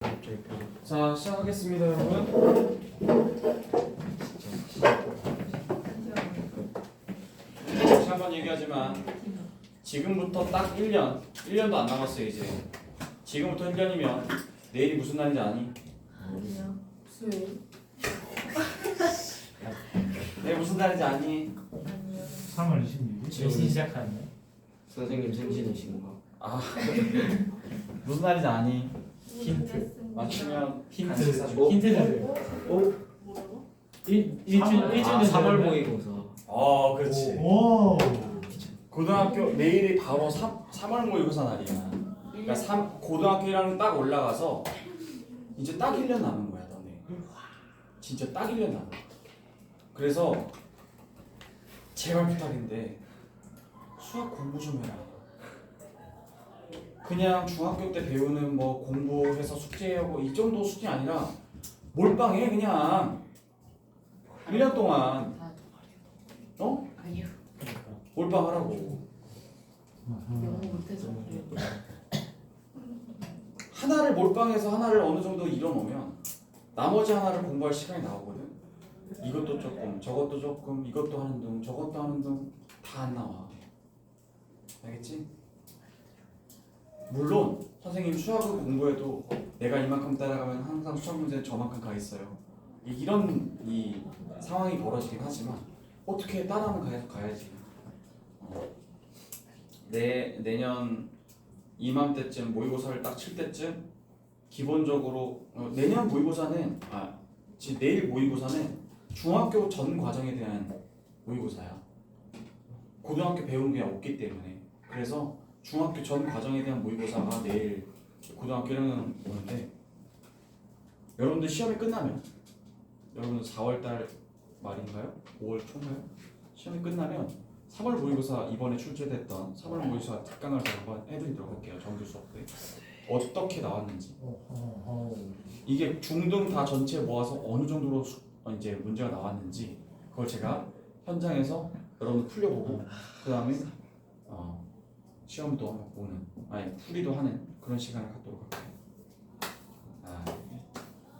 자, 시작하겠습니다, 여러분. 다시 한번 얘기하지만 지금부터 딱 1년도 안 남았어요. 이제 지금부터 1년이면 내일이 무슨 날인지 아니? 아니요. 수요일? 내일 무슨 날인지 아니? 아니요. 3월 26일? 지금 시작하네. 선생님 생신이신가? 아 무슨 날인지 아니? 힌트. 맞추면 힌트. 사주고. 힌트 주세요. 뭐라고? 일주일 3월 모의고사. 그렇지. 오. 고등학교 내일이 바로 3월 모의고사 날이야. 그러니까 고등학교 1학년 딱 올라가서 이제 딱 1년 남은 거야, 너네. 진짜 딱 1년 남은 거야. 그래서 제발 부탁인데 수학 공부 좀 해라. 그냥 중학교 때 배우는 뭐 공부해서 숙제하고 이 정도 수준이 아니라 몰빵해 그냥 1년 동안. 어? 아니요. 몰빵하라고. 영어 못해서 그래요. 하나를 몰빵해서 하나를 어느 정도 이뤄놓으면 나머지 하나를 공부할 시간이 나오거든. 이것도 조금, 저것도 조금, 이것도 하는 둥, 저것도 하는 둥 다 안 나와. 알겠지? 물론 선생님 수학을 공부해도 내가 이만큼 따라가면 항상 수학 문제는 저만큼 가 있어요. 이런 상황이 벌어지긴 하지만 어떻게 따라하면 가야지. 내년 이맘때쯤 모의고사를 딱 칠 때쯤 기본적으로 내년 모의고사는 내일 모의고사는 중학교 전 과정에 대한 모의고사야. 고등학교 배운 게 없기 때문에. 그래서 중학교 전 과정에 대한 모의고사가 내일 고등학교 1학년 오는데, 여러분들 시험이 끝나면, 여러분들 4월달 말인가요? 5월 초인가요? 시험이 끝나면 3월 모의고사 이번에 출제됐던 3월 모의고사 특강을 한번 해드리도록 할게요. 정규 수업 때 어떻게 나왔는지, 이게 중등 다 전체 모아서 어느 정도로 이제 문제가 나왔는지 그걸 제가 현장에서 여러분 풀려보고 그 다음에 시험도 한번 보는, 풀이도 하는 그런 시간을 갖도록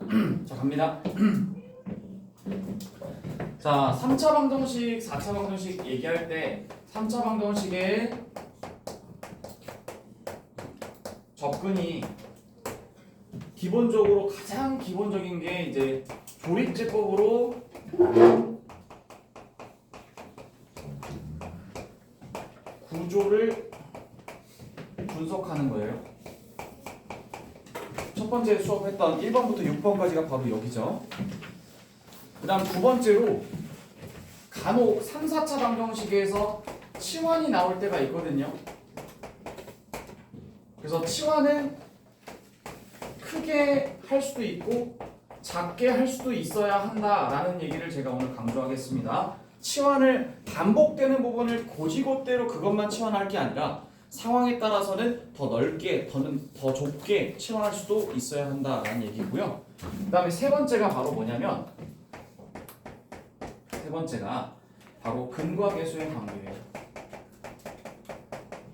할게요. 자, 갑니다. 자, 3차 방정식, 4차 방정식 얘기할 때 3차 방정식의 접근이 기본적으로 가장 기본적인 게 이제 조립제법으로 구조를 분석하는 거예요. 첫 번째 수업했던 1번부터 6번까지가 바로 여기죠. 그 다음 두 번째로 간혹 3, 4차 방정식에서 치환이 나올 때가 있거든요. 그래서 치환은 크게 할 수도 있고 작게 할 수도 있어야 한다라는 얘기를 제가 오늘 강조하겠습니다. 치환을 반복되는 부분을 고지고대로 그것만 치환할 게 아니라 상황에 따라서는 더 넓게, 더 좁게 치환할 수도 있어야 한다라는 얘기고요. 그 다음에 세 번째가 바로 뭐냐면, 세 번째가 바로 근과 계수의 관계예요.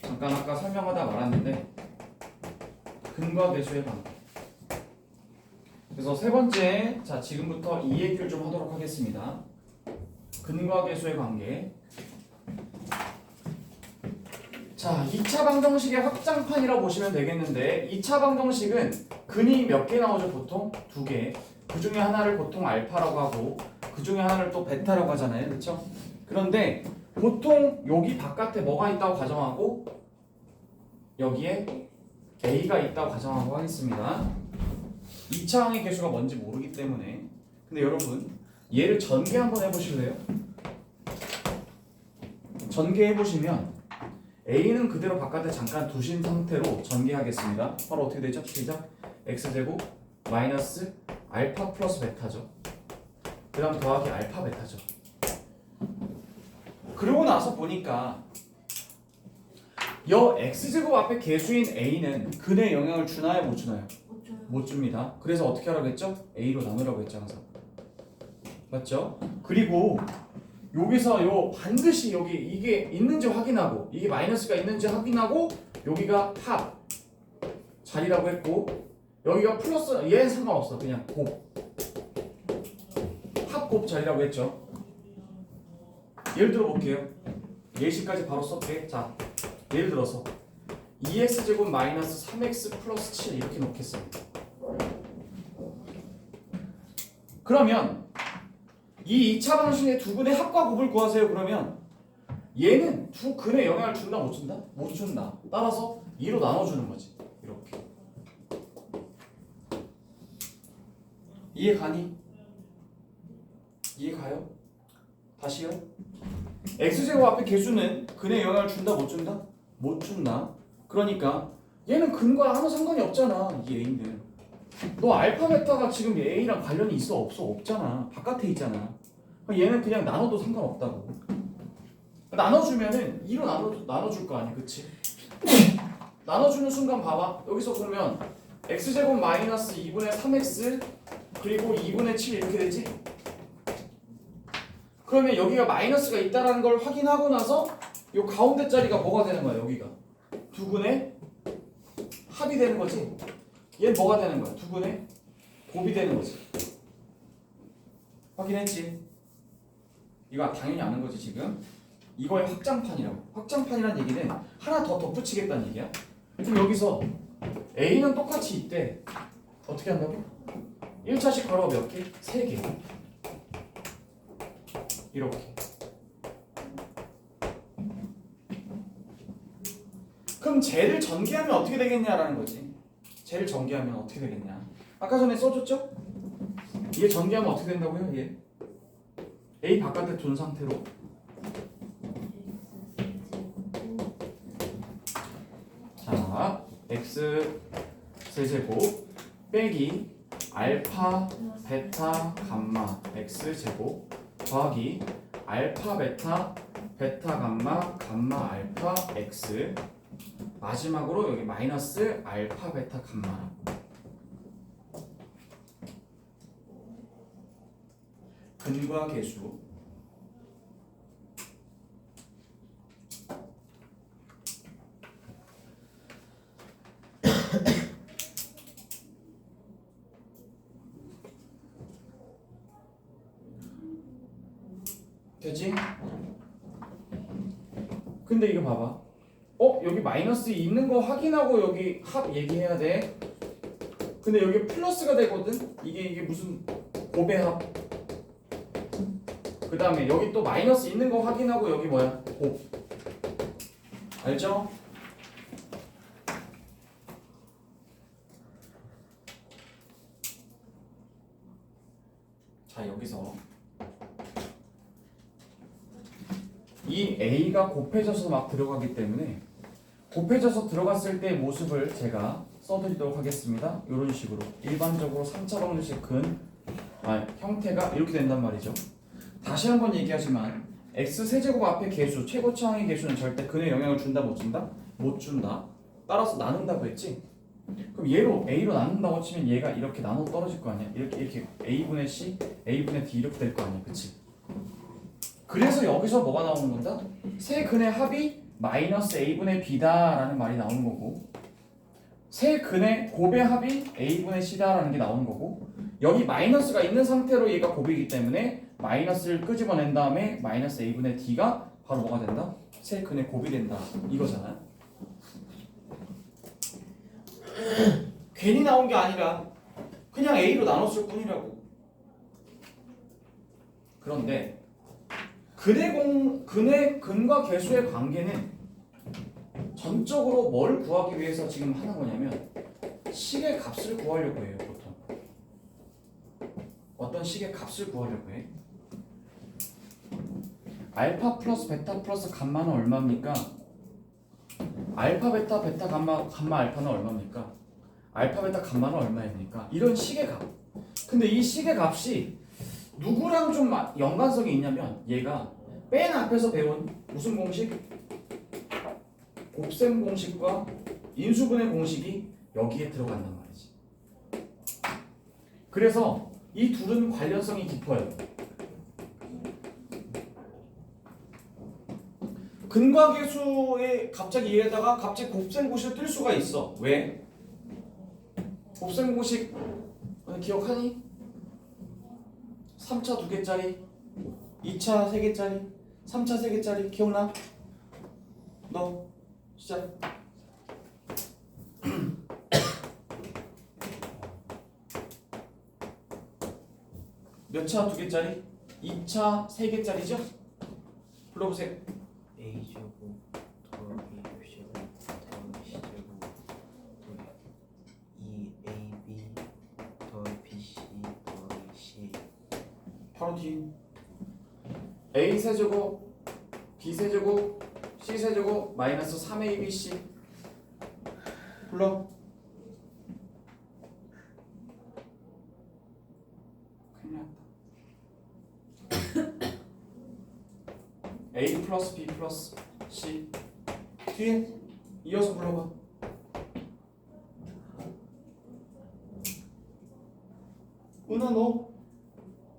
잠깐 아까 설명하다 말았는데 근과 계수의 관계. 그래서 세 번째, 자 지금부터 이 얘기를 좀 하도록 하겠습니다. 근과 계수의 관계. 자, 2차 방정식의 확장판이라고 보시면 되겠는데, 2차 방정식은 근이 몇 개 나오죠? 보통 2개. 그 중에 하나를 보통 알파라고 하고 그 중에 하나를 또 베타라고 하잖아요. 그렇죠? 그런데 보통 여기 바깥에 뭐가 있다고 가정하고 여기에 A가 있다고 가정하고 하겠습니다. 2차항의 개수가 뭔지 모르기 때문에. 근데 여러분 얘를 전개 한번 해보실래요? 전개해보시면 A는 그대로 바깥에 잠깐 두신 상태로 전개하겠습니다. 바로 어떻게 되죠? 시작! X제곱 마이너스 알파 플러스 베타죠. 그 다음 더하기 알파 베타죠. 그러고 나서 보니까 여 X제곱 앞에 개수인 A는 근에 영향을 주나요? 못 주나요? 못 줍니다. 그래서 어떻게 하라고 했죠? A로 나누라고 했죠, 항상. 맞죠? 그리고 여기서 반드시 여기 이게 있는지 확인하고, 이게 마이너스가 있는지 확인하고, 여기가 합 자리라고 했고, 여기가 플러스 얘는 상관없어. 그냥 곱. 합곱 자리라고 했죠. 예를 들어 볼게요. 예시까지 바로 써볼게. 자, 예를 들어서 2x제곱 마이너스 3x 플러스 7 이렇게 놓겠어요. 그러면 이 2차 방식의 두 근의 합과 곱을 구하세요. 그러면 얘는 두 근에 영향을 준다 못 준다? 못 준다. 따라서 2로 나눠주는 거지. 이렇게. 이해 가니? 이해 가요? 다시요. x제곱 앞에 개수는 근에 영향을 준다 못 준다? 못 준다. 그러니까 얘는 근과 아무 상관이 없잖아. 이 a는. 너 알파 베타가 지금 a랑 관련이 있어 없어? 없잖아. 바깥에 있잖아. 얘는 그냥 나눠도 상관없다고. 나눠주면은 2로 나눠줄 거 아니야, 그치? 나눠주는 순간 봐봐. 여기서 보면 x제곱 마이너스 2분의 3x 그리고 2분의 7 이렇게 되지? 그러면 여기가 마이너스가 있다라는 걸 확인하고 나서 이 가운데 자리가 뭐가 되는 거야, 여기가? 두 근의 합이 되는 거지? 얘는 뭐가 되는 거야? 두 근의 곱이 되는 거지. 확인했지? 이거 당연히 아는 거지, 지금. 이거의 확장판이라고. 확장판이란 얘기는 하나 더 덧붙이겠다는 얘기야. 그럼 여기서 A는 똑같이 있대. 어떻게 한다고? 1차식 괄호가 몇 개? 3개. 이렇게. 그럼 쟤를 전개하면 어떻게 되겠냐라는 거지. 쟤를 전개하면 어떻게 되겠냐. 아까 전에 써줬죠? 얘 전개하면 어떻게 된다고요? 얘 A 바깥에 둔 상태로 자, x 세제곱 빼기 알파 베타 감마 x 제곱 더하기 알파 베타 베타 감마 감마 알파 x 마지막으로 여기 마이너스 알파 베타 감마. 근과 계수 되지? 근데 이거 봐봐. 여기 마이너스 있는 거 확인하고 여기 합 얘기해야 돼. 근데 여기 플러스가 되거든? 이게 무슨 곱의 합. 그 다음에 여기 또 마이너스 있는 거 확인하고 여기 뭐야? 곱. 알죠? 자, 여기서 이 A가 곱해져서 막 들어가기 때문에 곱해져서 들어갔을 때 모습을 제가 써드리도록 하겠습니다. 이런 식으로 일반적으로 3차 방정식 형태가 이렇게 된단 말이죠. 다시 한번 얘기하지만 x 세제곱 앞에 개수 최고차항의 개수는 절대 근에 영향을 준다 못 준다? 못 준다. 따라서 나눈다고 했지? 그럼 얘로 A로 나눈다고 치면 얘가 이렇게 나눠 떨어질 거 아니야? 이렇게 A분의 C, A분의 D 이렇게 될 거 아니야? 그치? 그래서 여기서 뭐가 나오는 건가? 세 근의 합이 마이너스 A분의 B다 라는 말이 나오는 거고 세 근의 곱의 합이 A분의 C다 라는 게 나오는 거고 여기 마이너스가 있는 상태로 얘가 곱이기 때문에 마이너스를 끄집어낸 다음에 마이너스 A분의 D가 바로 뭐가 된다? 세 근의 곱이 된다 이거잖아. 괜히 나온 게 아니라 그냥 A로 나눴을 뿐이라고. 그런데 근과 개수의 관계는 전적으로 뭘 구하기 위해서 지금 하는 거냐면 식의 값을 구하려고 해요. 보통 어떤 식의 값을 구하려고 해. 알파 플러스 베타 플러스 감마는 얼마입니까? 알파 베타 베타 감마 알파는 얼마입니까? 알파 베타 감마는 얼마입니까? 이런 식의 값. 근데 이 식의 값이 누구랑 좀 연관성이 있냐면 얘가 맨 앞에서 배운 무슨 공식? 곱셈 공식과 인수분해 공식이 여기에 들어간단 말이지. 그래서 이 둘은 관련성이 깊어요. 근과 계수에 갑자기 얘에다가 갑자기 곱셈 공식을 뜰 수가 있어. 왜? 곱셈 공식 기억하니? 3차 2개짜리, 2차 3개짜리, 3차 3개짜리 기억나? 너 시작. 몇 차 2개짜리? 2차 3개짜리죠? 불러보세요. A 제곱 더하기 B 제곱 더하기 C 제곱 더하기 2AB 더하기 BC 더하기 C. 바로 뒤. A 세제곱, B 세제곱, C 세제곱 마이너스 3ABC 불러. 큰일 났다. A 플러스 B 플러스 C 뒤에 이어서 불러봐. 은하 너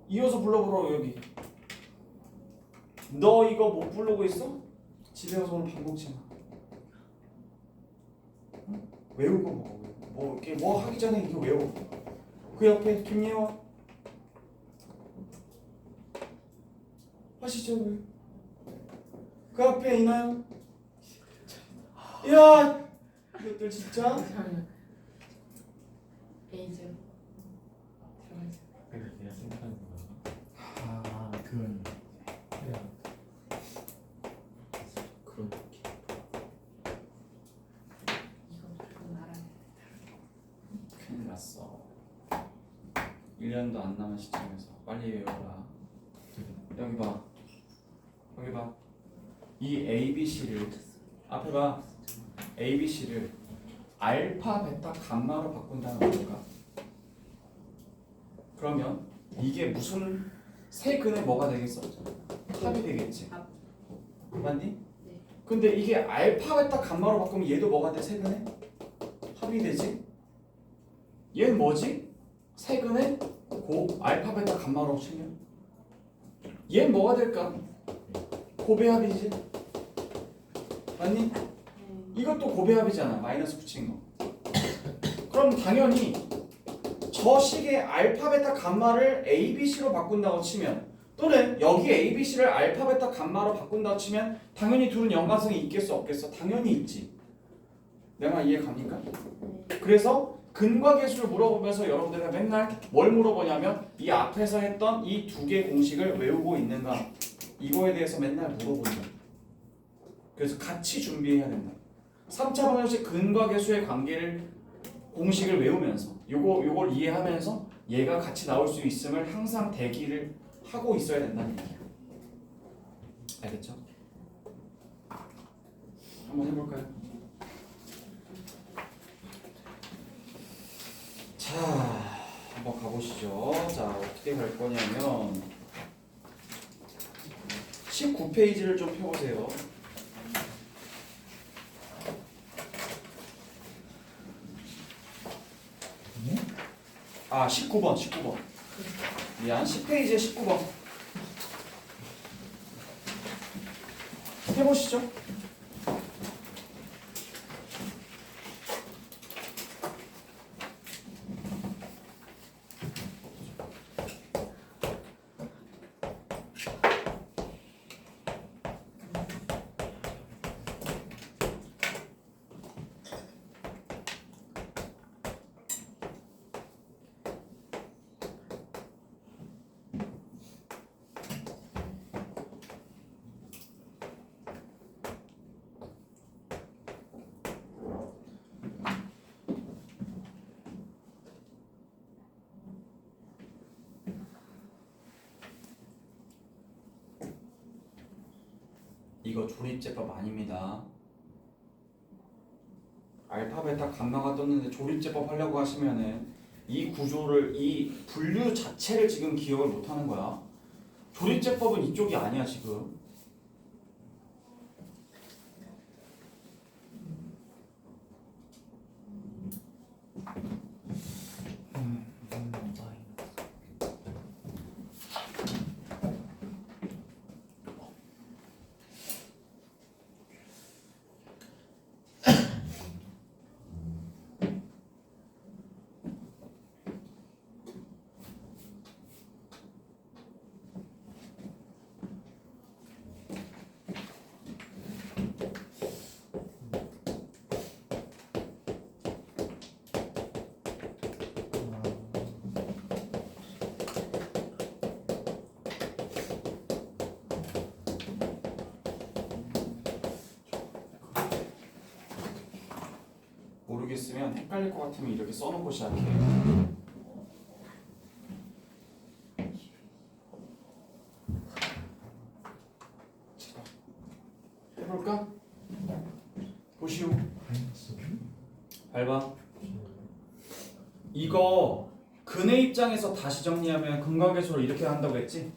이어서 불러보라고 여기. 너 이거 못 부르고 있어? 집에 가서 오늘 밥 먹지 마. 응? 외우고 먹어. 뭐 이렇게 뭐 하기 전에 이거 외워. 그 옆에 김예원 하시죠 왜? 그 앞에 이나영. 야 이것들 진짜. 잠시만요. A 제로 들어가죠. 그래 내가 생각하는 거야. 아 그건 그래. 그런 느낌. 이거 무조건 알아야 돼. 큰일 났어. 1년도 안 남은 시점에서 빨리 외워라. 여기 봐. 여기 봐. 이 ABC를 앞에 봐. ABC를 알파, 베타, 감마로 바꾼다는 겁니까? 그러면 이게 무슨 세근에 뭐가 되겠어? 합이 되겠지. 합. 맞니? 네. 근데 이게 알파, 베타, 감마로 바꾸면 얘도 뭐가 돼? 세근에? 합이 되지? 얘는 뭐지? 세근에 고 알파, 베타, 감마로 치면 얘는 뭐가 될까? 고배합이지. 맞니? 이것도 고배합이잖아. 마이너스 붙인 거. 그럼 당연히 저 식의 알파, 베타, 감마를 ABC로 바꾼다고 치면 또는 여기 ABC를 알파, 베타, 감마로 바꾼다고 치면 당연히 둘은 연관성이 있겠어 없겠어? 당연히 있지. 내 말 이해 갑니까? 그래서 근과 계수를 물어보면서 여러분들이 맨날 뭘 물어보냐면 이 앞에서 했던 이 두 개 공식을 외우고 있는가 이거에 대해서 맨날 물어본다. 그래서 같이 준비해야 된다. 3차 방정식 근과 계수의 관계를 공식을 외우면서 요걸 이해하면서 얘가 같이 나올 수 있음을 항상 대기를 하고 있어야 된다는 얘기야. 알겠죠? 한번 해볼까요? 자, 한번 가보시죠. 자, 어떻게 갈 거냐면 19페이지를 좀 펴보세요. 아, 19번. 미안, 10페이지에 19번. 해보시죠. 이거 조립제법 아닙니다. 알파, 베타, 감마가 떴는데 조립제법 하려고 하시면은 이 구조를, 이 분류 자체를 지금 기억을 못 하는 거야. 조립제법은 이쪽이 아니야, 지금. 있으면 헷갈릴 것 같으면 이렇게 써놓고 시작해. 해볼까? 보시오. 밟아. 이거 근의 입장에서 다시 정리하면 근각계수를 이렇게 한다고 했지?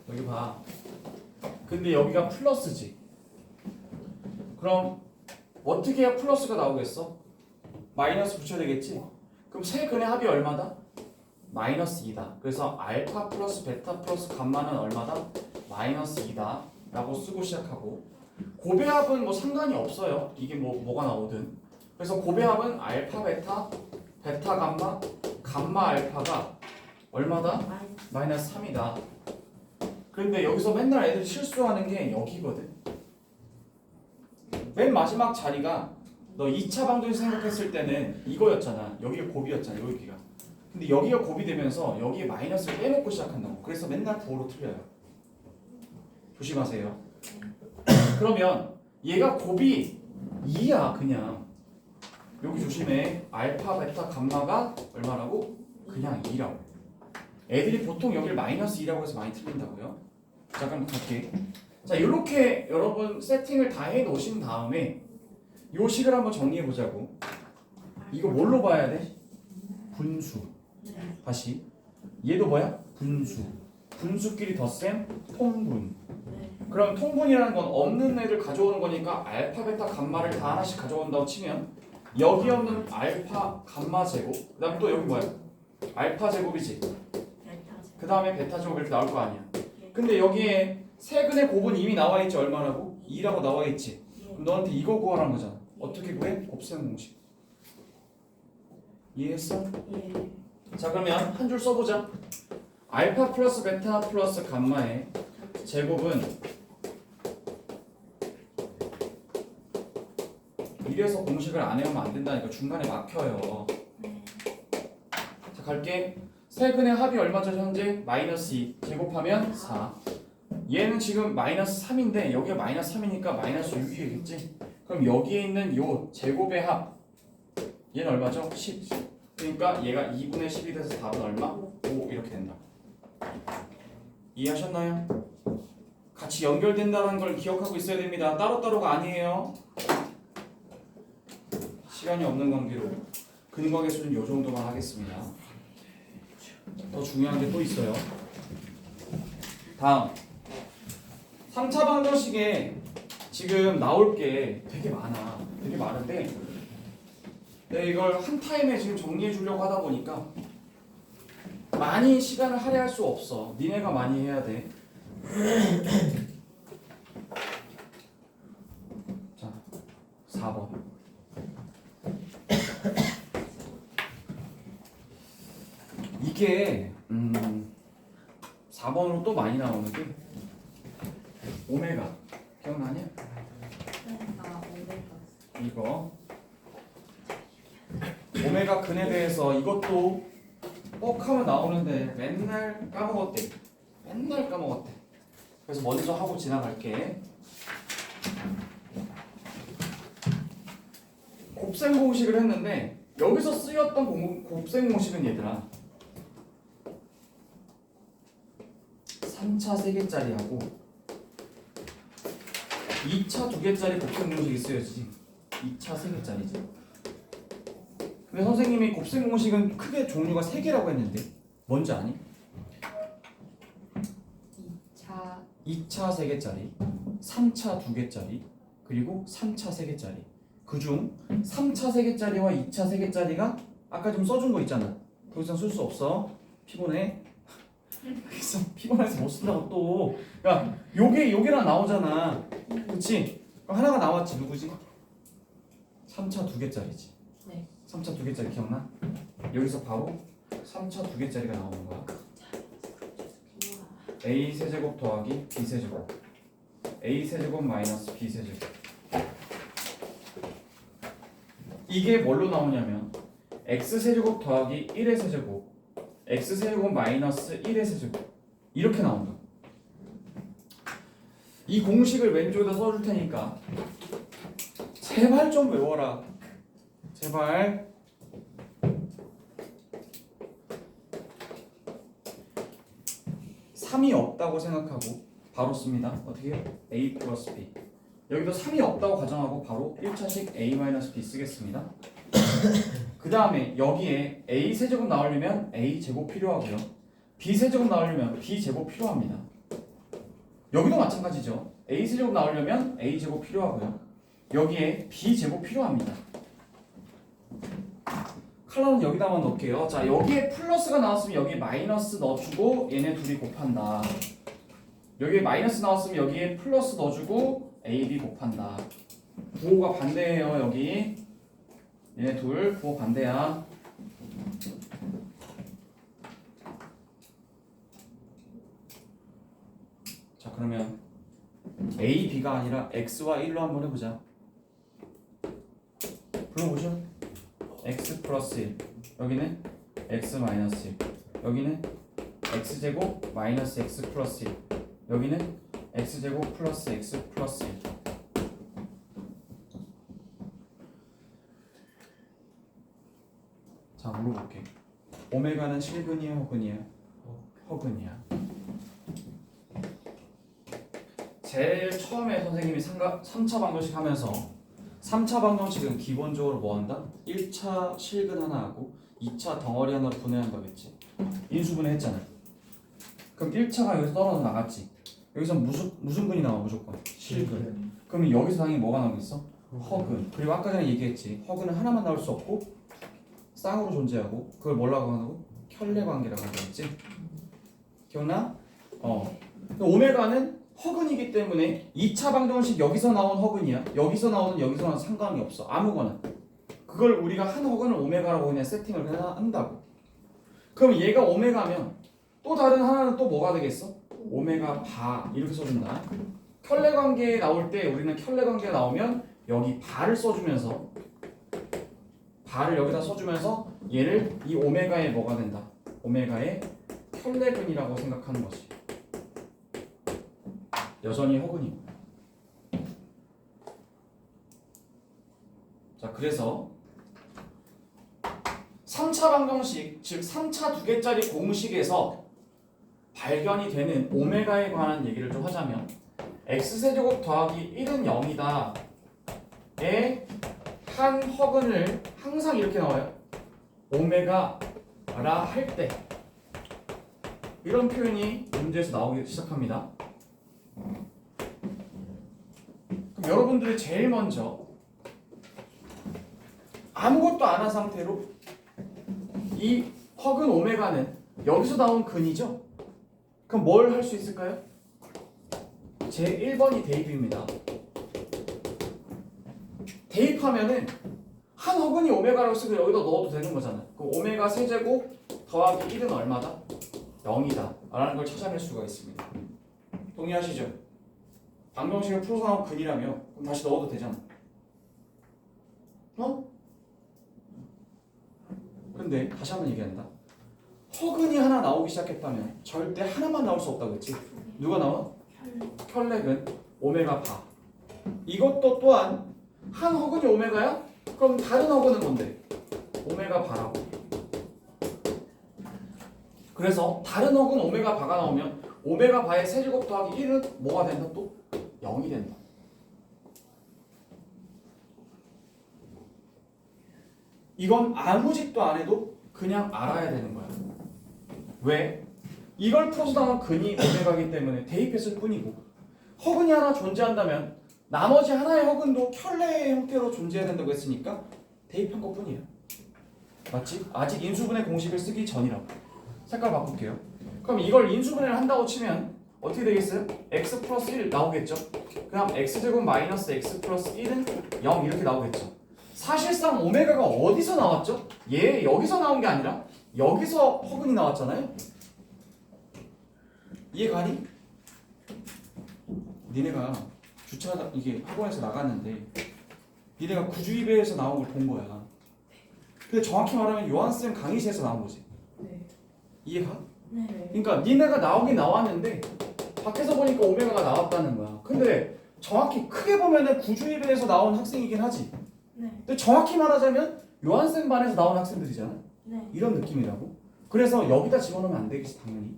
여기 봐. 근데 여기가 플러스지. 그럼 어떻게 해야 플러스가 나오겠어? 마이너스 붙여야 되겠지? 그럼 세 근의 합이 얼마다? 마이너스 2다. 그래서 알파 플러스 베타 플러스 감마는 얼마다? 마이너스 2다 라고 쓰고 시작하고, 고배합은 뭐 상관이 없어요. 이게 뭐가 나오든. 그래서 고배합은 알파 베타, 베타 감마, 감마 알파가 얼마다? 마이너스 3이다. 그런데 여기서 맨날 애들 실수하는 게 여기거든. 맨 마지막 자리가 너 2차 방정식 생각했을 때는 이거였잖아. 여기가 곱이었잖아. 여기가. 근데 여기가 곱이 되면서 여기에 마이너스를 빼놓고 시작한다고. 그래서 맨날 부호로 틀려요. 조심하세요. 그러면 얘가 곱이 2야 그냥. 여기 조심해. 알파, 베타, 감마가 얼마라고? 그냥 2라고. 애들이 보통 여기를 마이너스 2라고 해서 많이 틀린다고요. 자 그럼 갈게. 자 이렇게 여러분 세팅을 다 해놓으신 다음에 요 식을 한번 정리해 보자고. 이거 뭘로 봐야 돼? 분수. 다시 얘도 뭐야? 분수. 분수끼리 덧셈 통분. 그럼 통분이라는 건 없는 애를 가져오는 거니까 알파, 베타, 감마를 다 하나씩 가져온다고 치면 여기 없는 알파, 감마 제곱, 그 다음에 또 여기 뭐야? 알파 제곱이지. 그 다음에 베타 제곱 이렇게 나올 거 아니야. 근데 여기에 세근의 곱은 이미 나와 있지. 얼마라고? 2라고 나와 있지. 그럼 너한테 이거 구하라는 거잖아. 어떻게 구해? 곱셈 공식. 이해했어? 자 그러면 한 줄 써보자. 알파 플러스 베타 플러스 감마의 제곱은 이래서 공식을 안 외우면 안 된다니까. 중간에 막혀요. 자 갈게. 세근의 합이 얼마죠 현재? 마이너스 2 제곱하면 4. 얘는 지금 마이너스 3인데 여기가 마이너스 3이니까 마이너스 6이겠지? 그럼 여기에 있는 요 제곱의 합 얘는 얼마죠? 10. 그러니까 얘가 2분의 10이 돼서 답은 얼마? 5 이렇게 된다. 이해하셨나요? 같이 연결된다는 걸 기억하고 있어야 됩니다. 따로따로가 아니에요. 시간이 없는 관계로 근각계수는 요 정도만 하겠습니다. 더 중요한 게 또 있어요. 다음 3차 방정식에 지금 나올 게 되게 많아. 되게 많은데 내가 이걸 한 타임에 지금 정리해 주려고 하다 보니까 많이 시간을 할애할 수 없어. 니네가 많이 해야 돼. 자 4번. 이게 4번으로 또 많이 나오는 게 오메가. 기억나냐? 이거 오메가 근에 대해서 이것도 뻑 하면 나오는데 맨날 까먹었대. 맨날 까먹었대. 그래서 먼저 하고 지나갈게. 곱셈 공식을 했는데 여기서 쓰였던 곱셈 공식은 얘들아 3차 3개짜리하고 2차 2개짜리 곱셈 공식이 쓰여지지. 2차 3개짜리지. 근데 선생님이 곱셈 공식은 크게 종류가 3개라고 했는데 뭔지 아니? 2차 3개짜리, 3차 2개짜리, 그리고 3차 3개짜리. 그중 3차 3개짜리와 2차 3개짜리가 아까 좀 써준 거 있잖아. 더 이상 쓸 수 없어. 피곤해. 피곤해서 못 쓴다고 또. 야, 요게랑 나오잖아. 그치? 그럼 하나가 나왔지. 누구지? 3차 2개짜리지. 네. 3차 2개짜리 기억나? 여기서 바로 3차 2개짜리가 나오는 거야. a 세제곱 더하기 b 세제곱, a 세제곱 마이너스 b 세제곱. 이게 뭘로 나오냐면 x 세제곱 더하기 1의 세제곱, x 세제곱 마이너스 1의 세제곱 이렇게 나온다. 이 공식을 왼쪽에다 써줄 테니까 제발 좀 외워라. 제발. (3이) 없다고 생각하고 바로 씁니다. 어떻게 해요? a 플러스 b. 여기도 3이 없다고 가정하고 바로 1차식 a-b 쓰겠습니다. 그 다음에 여기에 a 세제곱 나오려면 a 제곱 필요하고요. b 세제곱 나오려면 b 제곱 필요합니다. 여기도 마찬가지죠. a 세제곱 나오려면 a 제곱 필요하고요. 여기에 b 제곱 필요합니다. 컬러는 여기다만 넣을게요. 자, 여기에 플러스가 나왔으면 여기에 마이너스 넣어주고 얘네 둘이 곱한다. 여기에 마이너스 나왔으면 여기에 플러스 넣어주고 a, b 곱한다. 부호가 반대예요. 여기 얘네 둘 부호 반대야. 자, 그러면 a, b가 아니라 x와 1로 한번 해보자. 불러보죠. x 플러스 1. 여기는 x 마이너스 1. 여기는 x제곱 마이너스 x 플러스 1. 여기는 x제곱 플러스 x 플러스 1. 자, 물어볼게. 오메가는 실근이야, 허근이야? 허근이야. 제일 처음에 선생님이 3차 방정식 하면서 3차 방정식은 기본적으로 뭐 한다? 1차 실근 하나 하고 2차 덩어리 하나로 분해한다고 했지. 인수분해 했잖아. 그럼 1차가 여기서 떨어져 나갔지. 여기서 무슨 근이 나와? 무조건 실근. 그러면 여기서 당연히 뭐가 나오겠어? 허근. 그리고 아까 전에 얘기했지. 허근은 하나만 나올 수 없고 쌍으로 존재하고 그걸 뭐라고 하고? 켤레관계라고 하겠지. 기억나? 오메가는 허근이기 때문에 2차 방정식 여기서 나온 허근이야. 여기서 나오는 상관이 없어. 아무거나. 그걸 우리가 한 허근을 오메가라고 그냥 세팅을 그냥 한다고. 그럼 얘가 오메가면 또 다른 하나는 또 뭐가 되겠어? 오메가 바 이렇게 써준다. 켤레관계 나올 때 우리는 켤레관계 나오면 여기 바를 써주면서 바를 여기다 써주면서 얘를 이 오메가의 뭐가 된다? 오메가의 켤레근이라고 생각하는 거지. 여전히 허근이고. 자, 그래서 3차 방정식, 즉 3차 두 개짜리 공식에서 발견이 되는 오메가에 관한 얘기를 좀 하자면 x세제곱 더하기 1은 0이다 의 한 허근을 항상 이렇게 나와요. 오메가라 할 때 이런 표현이 문제에서 나오기 시작합니다. 그럼 여러분들이 제일 먼저 아무것도 안 한 상태로 이 허근 오메가는 여기서 나온 근이죠? 그럼 뭘 할 수 있을까요? 제 1번이 대입입니다. 대입하면은 한 허근이 오메가라고 쓰고 여기다 넣어도 되는 거잖아요. 그럼 오메가 세제곱 더하기 1은 얼마다? 0이다 라는 걸 찾아낼 수가 있습니다. 동의하시죠? 방정식을 풀어서 나온 근이라며 그럼 다시 넣어도 되잖아. 근데 다시 한번 얘기한다. 허근이 하나 나오기 시작했다면 절대 하나만 나올 수 없다고 했지. 누가 나와? 켤레근 오메가 바. 이것도 또한 한 허근이 오메가야? 그럼 다른 허근은 뭔데? 오메가 바라고. 그래서 다른 허근 오메가 바가 나오면 오메가 바의 세제곱 더하기 1은 뭐가 된다 또? 0이 된다. 이건 아무 짓도 안 해도 그냥 알아야 되는 거야. 왜? 이걸 풀어서 나온 근이 오메가이기 때문에 대입했을 뿐이고 허근이 하나 존재한다면 나머지 하나의 허근도 켤레의 형태로 존재해야 된다고 했으니까 대입한 것 뿐이에요. 맞지? 아직 인수분해 공식을 쓰기 전이라고. 색깔 바꿀게요. 그럼 이걸 인수분해를 한다고 치면 어떻게 되겠어요? x 플러스 1 나오겠죠? 그럼 x제곱 마이너스 x 플러스 1은 0 이렇게 나오겠죠? 사실상 오메가가 어디서 나왔죠? 얘 여기서 나온 게 아니라 여기서 허근이 나왔잖아요? 이해가니? 니네가 주차하다 이게 학원에서 나갔는데 니네가 구주입에서 나온 걸 본 거야. 근데 정확히 말하면 요한쌤 강의실에서 나온 거지. 네. 이해가? 네. 그러니까 니네가 나오긴 나왔는데 밖에서 보니까 오메가가 나왔다는 거야. 근데 정확히 크게 보면은 구주입에서 나온 학생이긴 하지. 네. 근데 정확히 말하자면 요한쌤 반에서 나온 학생들이잖아. 네. 이런 느낌이라고. 그래서 여기다 집어넣으면 안 되겠지 당연히.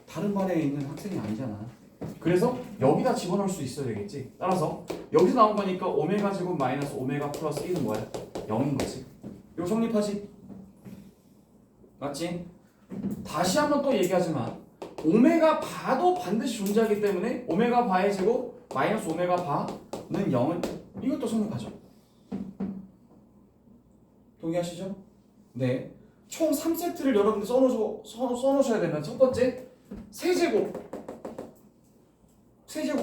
다른 반에 있는 학생이 아니잖아. 그래서 여기다 집어넣을 수 있어야 되겠지. 따라서 여기서 나온 거니까 오메가 제곱 마이너스 오메가 플러스 1은 뭐야? 0인 거지. 이거 성립하지? 맞지? 다시 한번 또 얘기하지만 오메가 바도 반드시 존재하기 때문에 오메가 바의 제곱 마이너스 오메가 바는 0은 이것도 성립하죠. 동의하시죠? 네. 총 3세트를 여러분들 써놓으셔야 되면 첫 번째 세제곱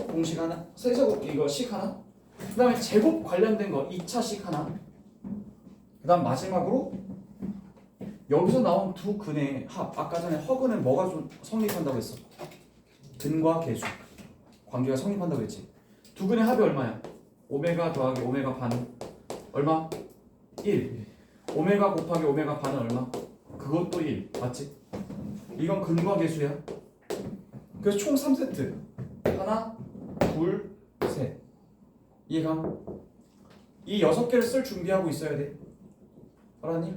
공식 하나, 세제곱 이거 식 하나, 그 다음에 제곱 관련된 거 2차식 하나, 그 다음 마지막으로 여기서 나온 두 근의 합. 아까 전에 허근은 뭐가 좀 성립한다고 했어? 근과 계수 관계가 성립한다고 했지. 두 근의 합이 얼마야? 오메가 더하기 오메가 반은 얼마? 1. 오메가 곱하기 오메가 반은 얼마? 그것도 1. 맞지? 이건 근과 계수야. 그래서 총 3세트. 하나, 둘, 셋. 이해가? 이 6개를 쓸 준비하고 있어야 돼. 알았니?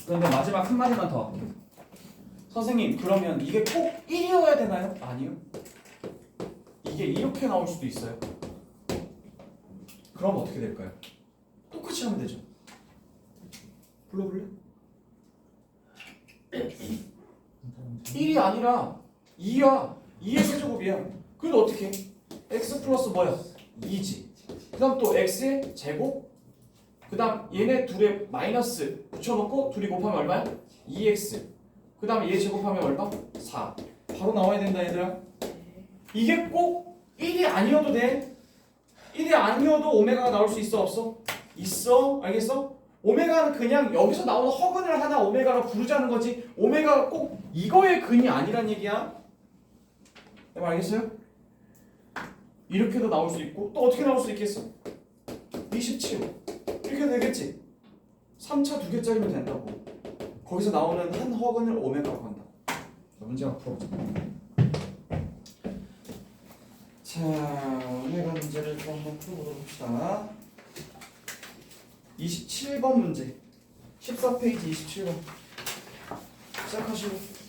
그런데 마지막 한마디만 더 할게요. 선생님, 그러면 이게 꼭 1이어야 되나요? 아니요. 이게 이렇게 나올 수도 있어요. 그럼 어떻게 될까요? 똑같이 하면 되죠. 불러볼래? 1이 아니라 2야. 2의 세제곱이야. 그래도 어떻게 해? x 플러스 뭐야? 2지. 그 다음 또 x의 제곱. 그 다음 얘네 둘의 마이너스 붙여놓고 둘이 곱하면 얼마야? 2x. 그 다음에 얘 제곱하면 얼마? 4. 바로 나와야 된다 얘들아. 이게 꼭 1이 아니어도 돼. 1이 아니어도 오메가가 나올 수 있어 없어? 있어. 알겠어? 오메가는 그냥 여기서 나오는 허근을 하나 오메가로 부르자는 거지. 오메가가 꼭 이거의 근이 아니란 얘기야. 여러분 알겠어요? 이렇게도 나올 수 있고 또 어떻게 나올 수 있겠어? 27 이렇게 되겠지. 3차 2개짜리면 된다고. 거기서 나오는 한 허근을 오메가라고 한다. 자, 문제 한번 풀어보자. 자, 오메가 문제를 또 한번 풀어보도록 합시다. 27번 문제 14페이지 27번 시작하시고.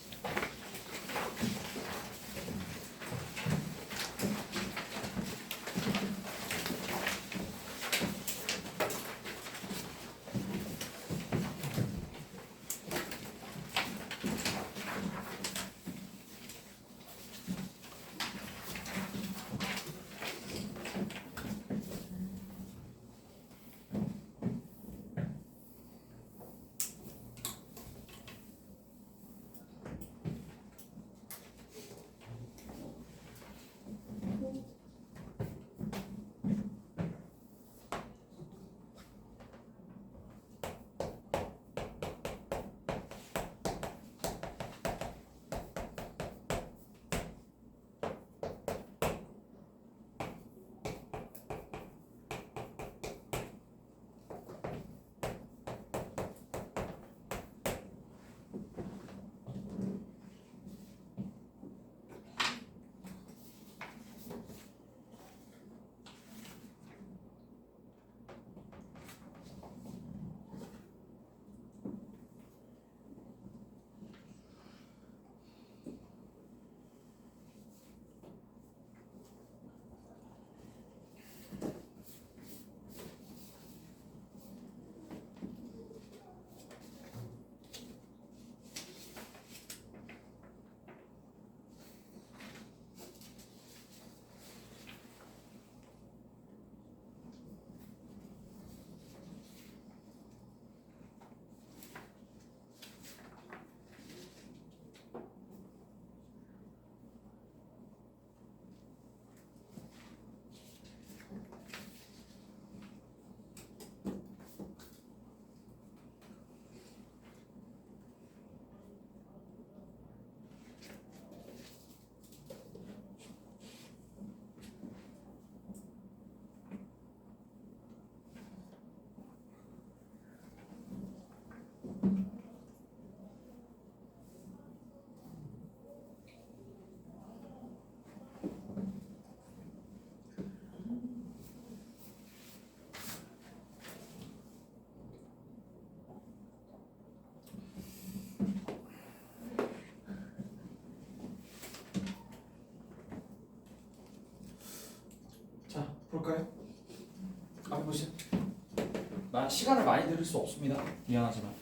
시간을 많이 들일 수 없습니다. 미안하지만.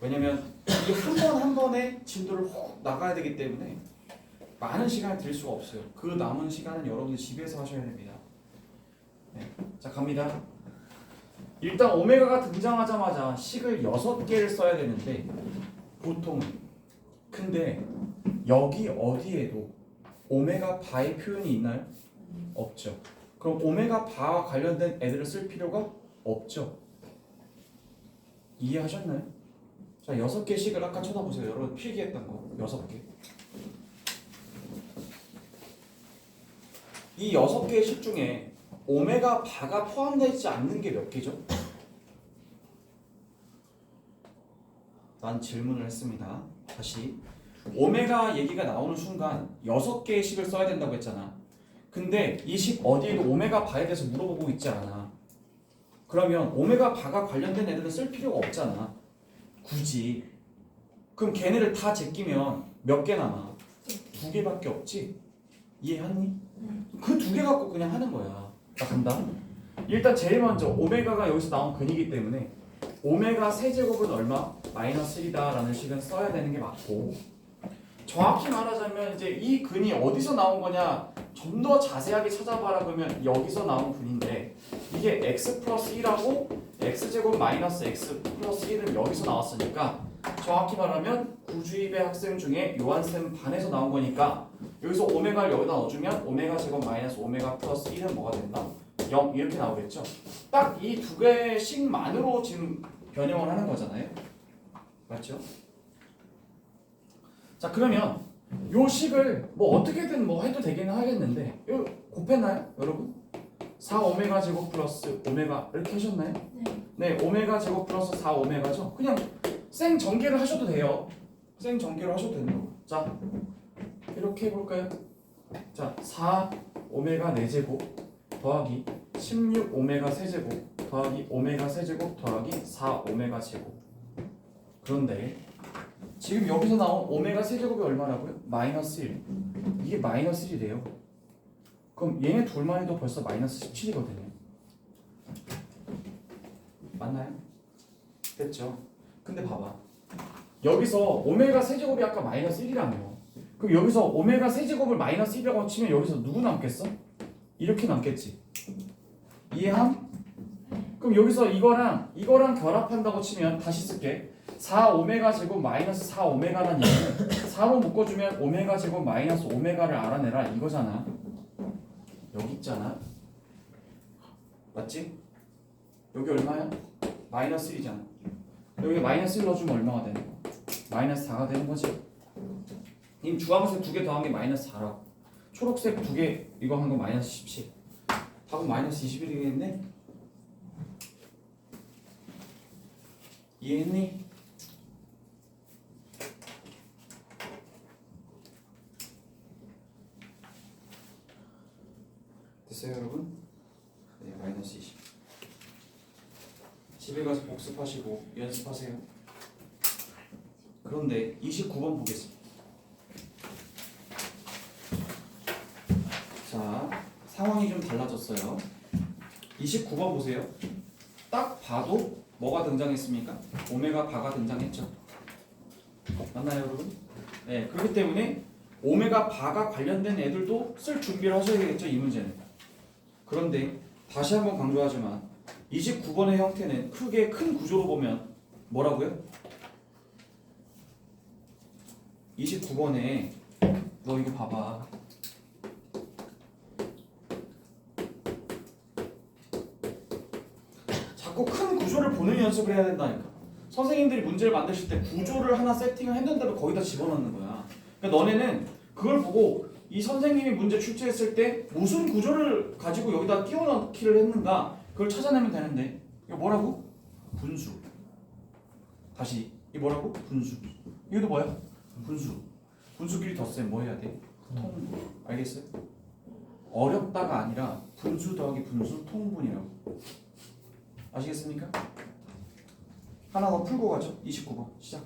왜냐면 이게 한 번 한 번에 진도를 훅 나가야 되기 때문에 많은 시간을 들일 수가 없어요. 그 남은 시간은 여러분들 집에서 하셔야 됩니다. 네. 자, 갑니다. 일단 오메가가 등장하자마자 식을 6개를 써야 되는데 보통은 근데 여기 어디에도 오메가 바의 표현이 있나요? 없죠. 그럼 오메가 바와 관련된 애들을 쓸 필요가 없죠. 이해하셨나요? 자, 6개 식을 아까 쳐다보세요. 여러분 필기했던 거 6개. 이 6개의 식 중에 오메가 바가 포함되지 않는 게 몇 개죠? 난 질문을 했습니다. 다시 오메가 얘기가 나오는 순간 6개의 식을 써야 된다고 했잖아. 근데 이 식 어디에도 오메가 바에 대해서 물어보고 있지 않아. 그러면 오메가 바가 관련된 애들은 쓸 필요가 없잖아. 굳이. 그럼 걔네를 다 제끼면 몇 개 남아? 2개밖에 없지? 이해하니? 그 2개 갖고 그냥 하는 거야. 자, 간다. 일단 제일 먼저 오메가가 여기서 나온 근이기 때문에 오메가 세제곱은 얼마? 마이너스 1이다 라는 식은 써야 되는 게 맞고, 정확히 말하자면 이제 이 근이 어디서 나온 거냐 좀 더 자세하게 찾아봐라 그러면 여기서 나온 근인데 이게 x 플러스 1하고 x제곱 마이너스 x 플러스 1은 여기서 나왔으니까 정확히 말하면 구주입의 학생 중에 요한쌤 반에서 나온 거니까 여기서 오메가를 여기다 넣어주면 오메가 제곱 마이너스 오메가 플러스 1은 뭐가 된다? 0 이렇게 나오겠죠. 딱 이 2개의 식만으로 지금 변형을 하는 거잖아요. 맞죠? 자, 그러면 요 식을 뭐 어떻게든 뭐 해도 되기는 하겠는데 이거 곱했나요 여러분? 4오메가 제곱 플러스 오메가 이렇게 하셨나요? 네, 오메가 제곱 플러스 4오메가죠. 그냥 생 전개를 하셔도 돼요. 생 전개를 하셔도 되는 거. 자, 이렇게 해볼까요? 자, 4오메가 4제곱 더하기 16오메가 세제곱 더하기 오메가 세제곱 더하기 4오메가 제곱. 그런데 지금 여기서 나온 오메가 세제곱이 얼마라고요? 마이너스 1. 이게 마이너스 1이래요. 그럼 얘네 둘만 해도 벌써 마이너스 17이거든요. 맞나요? 됐죠? 근데 봐봐. 여기서 오메가 세제곱이 아까 마이너스 1이라며. 그럼 여기서 오메가 세제곱을 마이너스 1이라고 치면 여기서 누구 남겠어? 이렇게 남겠지. 이해함? 그럼 여기서 이거랑 결합한다고 치면 다시 쓸게. 4오메가 제곱 마이너스 4오메가란 얘기는 4로 묶어주면 오메가 제곱 마이너스 오메가를 알아내라 이거잖아. 여기 있잖아. 맞지? 여기 얼마야? 마이너스 1이잖아. 여기 마이너스 1 넣어주면 얼마가 되는 거야? 마이너스 4가 되는 거지. 님 주황색 2개 더한 게 마이너스 4라고. 초록색 2개 이거 한 거 마이너스 17. 답은 마이너스 21이겠네? 이해했니? 됐어요 여러분? 네, 마이너스 20. 집에 가서 복습하시고 연습하세요. 그런데 29번 보겠습니다. 자, 상황이 좀 달라졌어요. 29번 보세요. 딱 봐도 뭐가 등장했습니까? 오메가 바가 등장했죠. 맞나요 여러분? 네, 그렇기 때문에 오메가 바가 관련된 애들도 쓸 준비를 하셔야 되겠죠, 이 문제는. 그런데 다시 한번 강조하지만 29번의 형태는 크게 큰 구조로 보면 뭐라고요? 29번에 너 이거 봐봐. 자꾸 큰 구조를 보는 연습을 해야 된다니까. 선생님들이 문제를 만드실 때 구조를 하나 세팅을 했는데도 거기다 집어넣는 거야. 그러니까 너네는 그걸 보고 이 선생님이 문제 출제했을 때 무슨 구조를 가지고 여기다 끼워 넣기를 했는가 그걸 찾아내면 되는데 이거 뭐라고? 분수. 다시 이 뭐라고? 분수. 이것도 뭐야? 분수. 분수끼리 덧셈 뭐 해야 돼? 통분. 알겠어요? 어렵다가 아니라 분수 더하기 분수 통분이라고. 아시겠습니까? 하나 더 풀고 가죠. 29번 시작.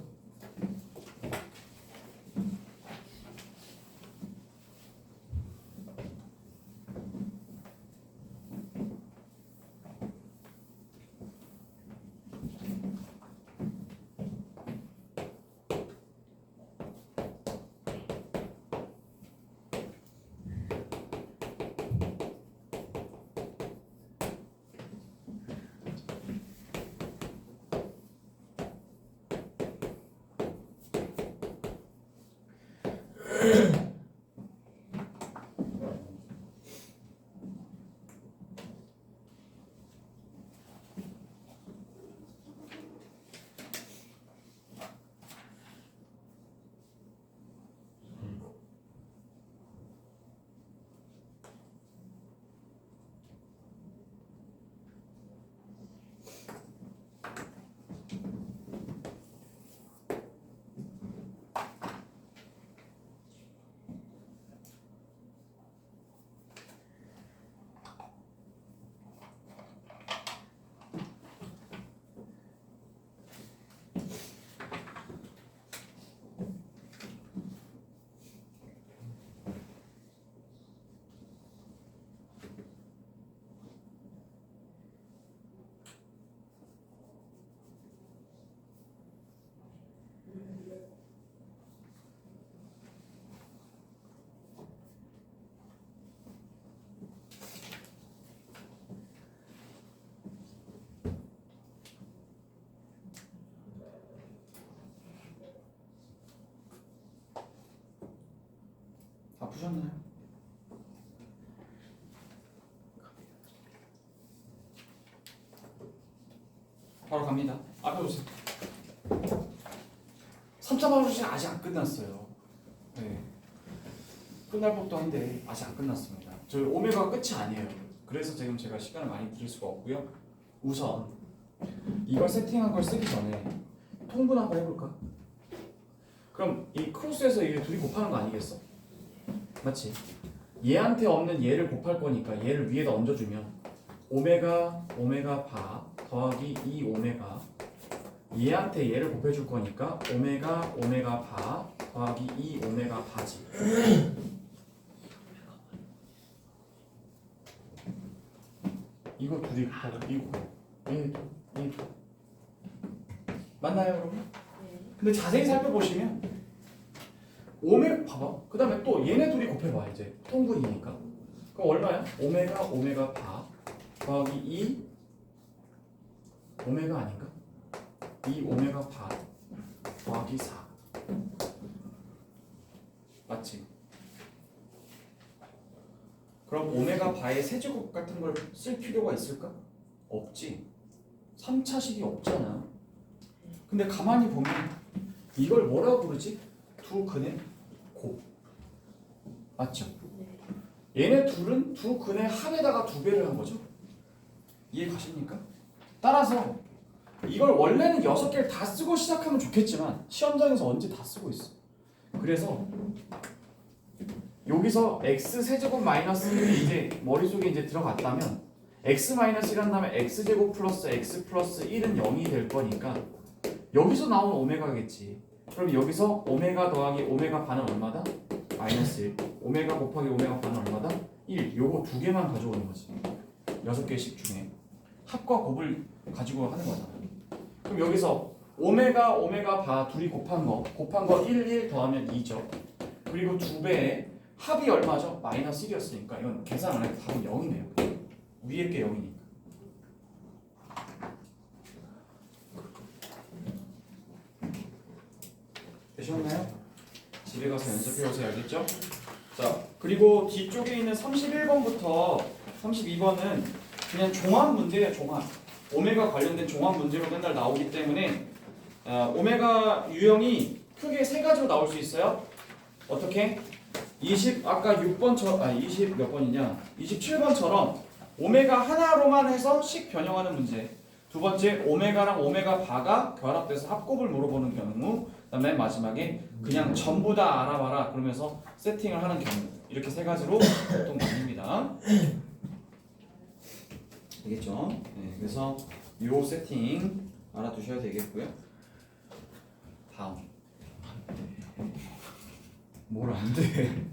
다 푸셨나요? 바로 갑니다. 앞에 보세요. 3차 방정식은 아직 안 끝났어요. 네. 끝날 법도 한데 아직 안 끝났습니다. 저희 오메가가 끝이 아니에요. 그래서 지금 제가 시간을 많이 들일 수가 없고요. 우선 이걸 세팅한 걸 쓰기 전에 통분 한번 해볼까? 그럼 이 크로스에서 이게 둘이 곱하는 거 아니겠어? 맞지? 얘한테 없는 얘를 곱할 거니까 얘를 위에다 얹어주면 오메가 바 더하기 2 오메가 얘한테 얘를 곱해줄 거니까 오메가 바 더하기 2 오메가 바지. 이거 둘이 곱하고 이거 얘도 맞나요 여러분? 네. 근데 자세히 살펴보시면 오메가 봐봐. 그 다음에 또 얘네 둘이 곱해봐. 이제 통분이니까. 그럼 얼마야? 오메가 바 더하기 2 오메가 아닌가? 2 오메가 바 더하기 4 맞지? 그럼 오메가 바의 세제곱 같은 걸 쓸 필요가 있을까? 없지. 3차식이 없잖아. 근데 가만히 보면 이걸 뭐라고 부르지? 두 근의 곱. 맞죠? 네. 얘네 둘은 두 근의 합에다가 두 배를 한 거죠. 이해 가십니까? 따라서 이걸 원래는 6개를 다 쓰고 시작하면 좋겠지만 시험장에서 언제 다 쓰고 있어. 그래서 여기서 x 세제곱 마이너스 1이 이제 머릿속에 이제 들어갔다면 x 마이너스 1 한 다음에 x 제곱 플러스 x 플러스 1은 0이 될 거니까 여기서 나온 오메가겠지. 그럼 여기서 오메가 더하기 오메가 반은 얼마다? 마이너스 1. 오메가 곱하기 오메가 반은 얼마다? 1. 요거 두 개만 가져오는 거지. 6개씩 중에 합과 곱을 가지고 하는 거잖아. 그럼 여기서 오메가 바 둘이 곱한 거 1, 1 더하면 2죠. 그리고 두 배에 합이 얼마죠? 마이너스 1이었으니까 이건 계산 안 해도 답은 0이네요. 위에 게 0이니까. 되셨나요? 집에 가서 연습해 오세요. 알겠죠? 자, 그리고 뒤쪽에 있는 31번부터 32번은 그냥 종합 문제예요. 종합. 오메가 관련된 종합 문제로 맨날 나오기 때문에 오메가 유형이 크게 세 가지로 나올 수 있어요. 어떻게? 20 아까 6번처럼 20 몇 번이냐? 27번처럼 오메가 하나로만 해서 식 변형하는 문제. 두 번째 오메가랑 오메가 바가 결합돼서 합곱을 물어보는 경우. 그다음에 맨 마지막에 그냥 전부 다 알아봐라 그러면서 세팅을 하는 경우. 이렇게 세 가지로 보통 나뉩니다. 알겠죠? 네, 그래서 요 세팅 알아두셔야 되겠고요. 다음. 뭘 안 돼?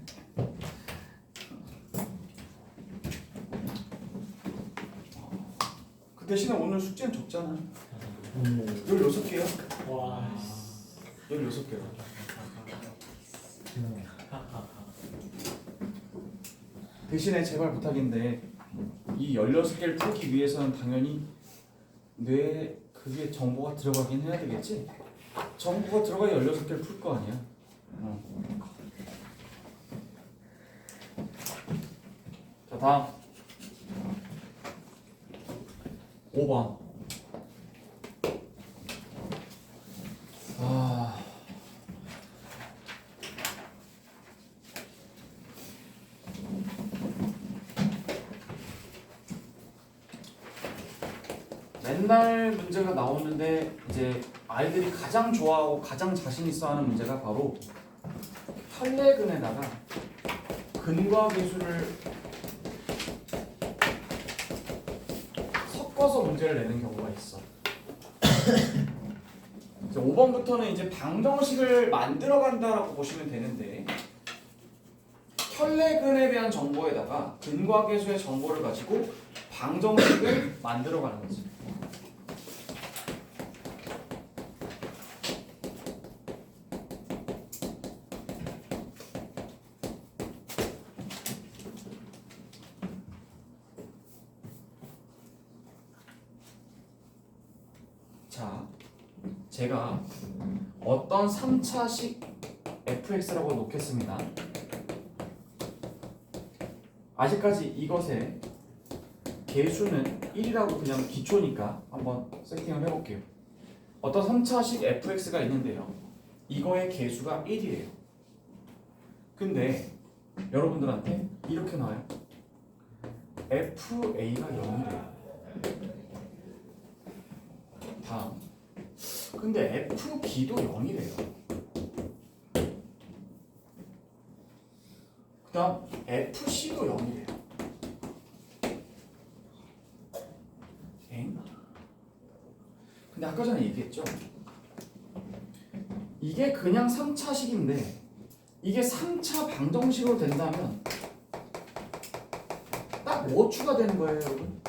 그 대신에 오늘 숙제는 적잖아. 16개요? 와. 16개요. 대신에 제발 부탁인데 이 16개를 풀기 위해서는 당연히 뇌에 그게 정보가 들어가긴 해야 되겠지? 정보가 들어가야 16개를 풀 거 아니야. 다음 5번. 맨날 문제가 나오는데 이제 아이들이 가장 좋아하고 가장 자신 있어 하는 문제가 바로 혈내근에다가 근과 계수를 섞어서 문제를 내는 경우가 있어. 이제 5번부터는 이제 방정식을 만들어 간다라고 보시면 되는데 혈내근에 대한 정보에다가 근과 계수의 정보를 가지고 방정식을 만들어 가는 거지. 자, 제가 어떤 3차식 fx라고 놓겠습니다. 아직까지 이것의 개수는 1이라고 그냥 기초니까 한번 세팅을 해볼게요. 어떤 3차식 fx가 있는데요. 이거의 개수가 1이에요. 근데 여러분들한테 이렇게 나와요. fa가 0이래요. 다음. 근데 fb도 0이래요. 그 다음 fc도 0이래요. 근데 아까 전에 얘기했죠. 이게 그냥 3차식인데 이게 3차 방정식으로 된다면 딱 뭐 추가되는 거예요, 여러분?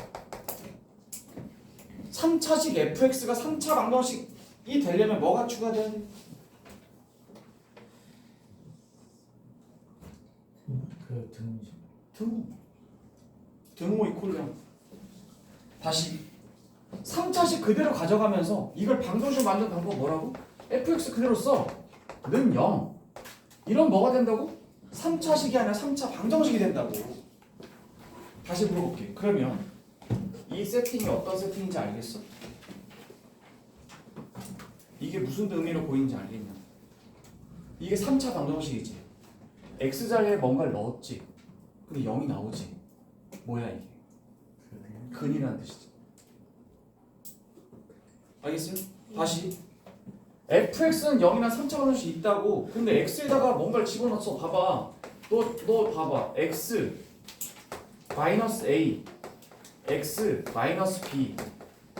3차식 fx가 3차 방정식이 되려면 뭐가 추가돼야 돼? 그 등식. 등호 이퀄 0. 다시 3차식 그대로 가져가면서 이걸 방정식 만든 방법 뭐라고? fx 그대로 써. 는 0. 이런 뭐가 된다고? 3차식이 아니라 3차 방정식이 된다고. 다시 물어볼게. 그러면 이 세팅이 어떤 세팅인지 알겠어? 이게 무슨 의미로 보이는지 알겠냐? 이게 3차 방정식이지. x자리에 뭔가를 넣었지. 근데 0이 나오지. 뭐야 이게? 근이라는 뜻이지. 알겠어요? 다시 fx는 0이나 3차 방정식이 있다고. 근데 x에다가 뭔가를 집어넣었어. 봐봐. 너 봐봐. x 마이너스 a x 마이너스 b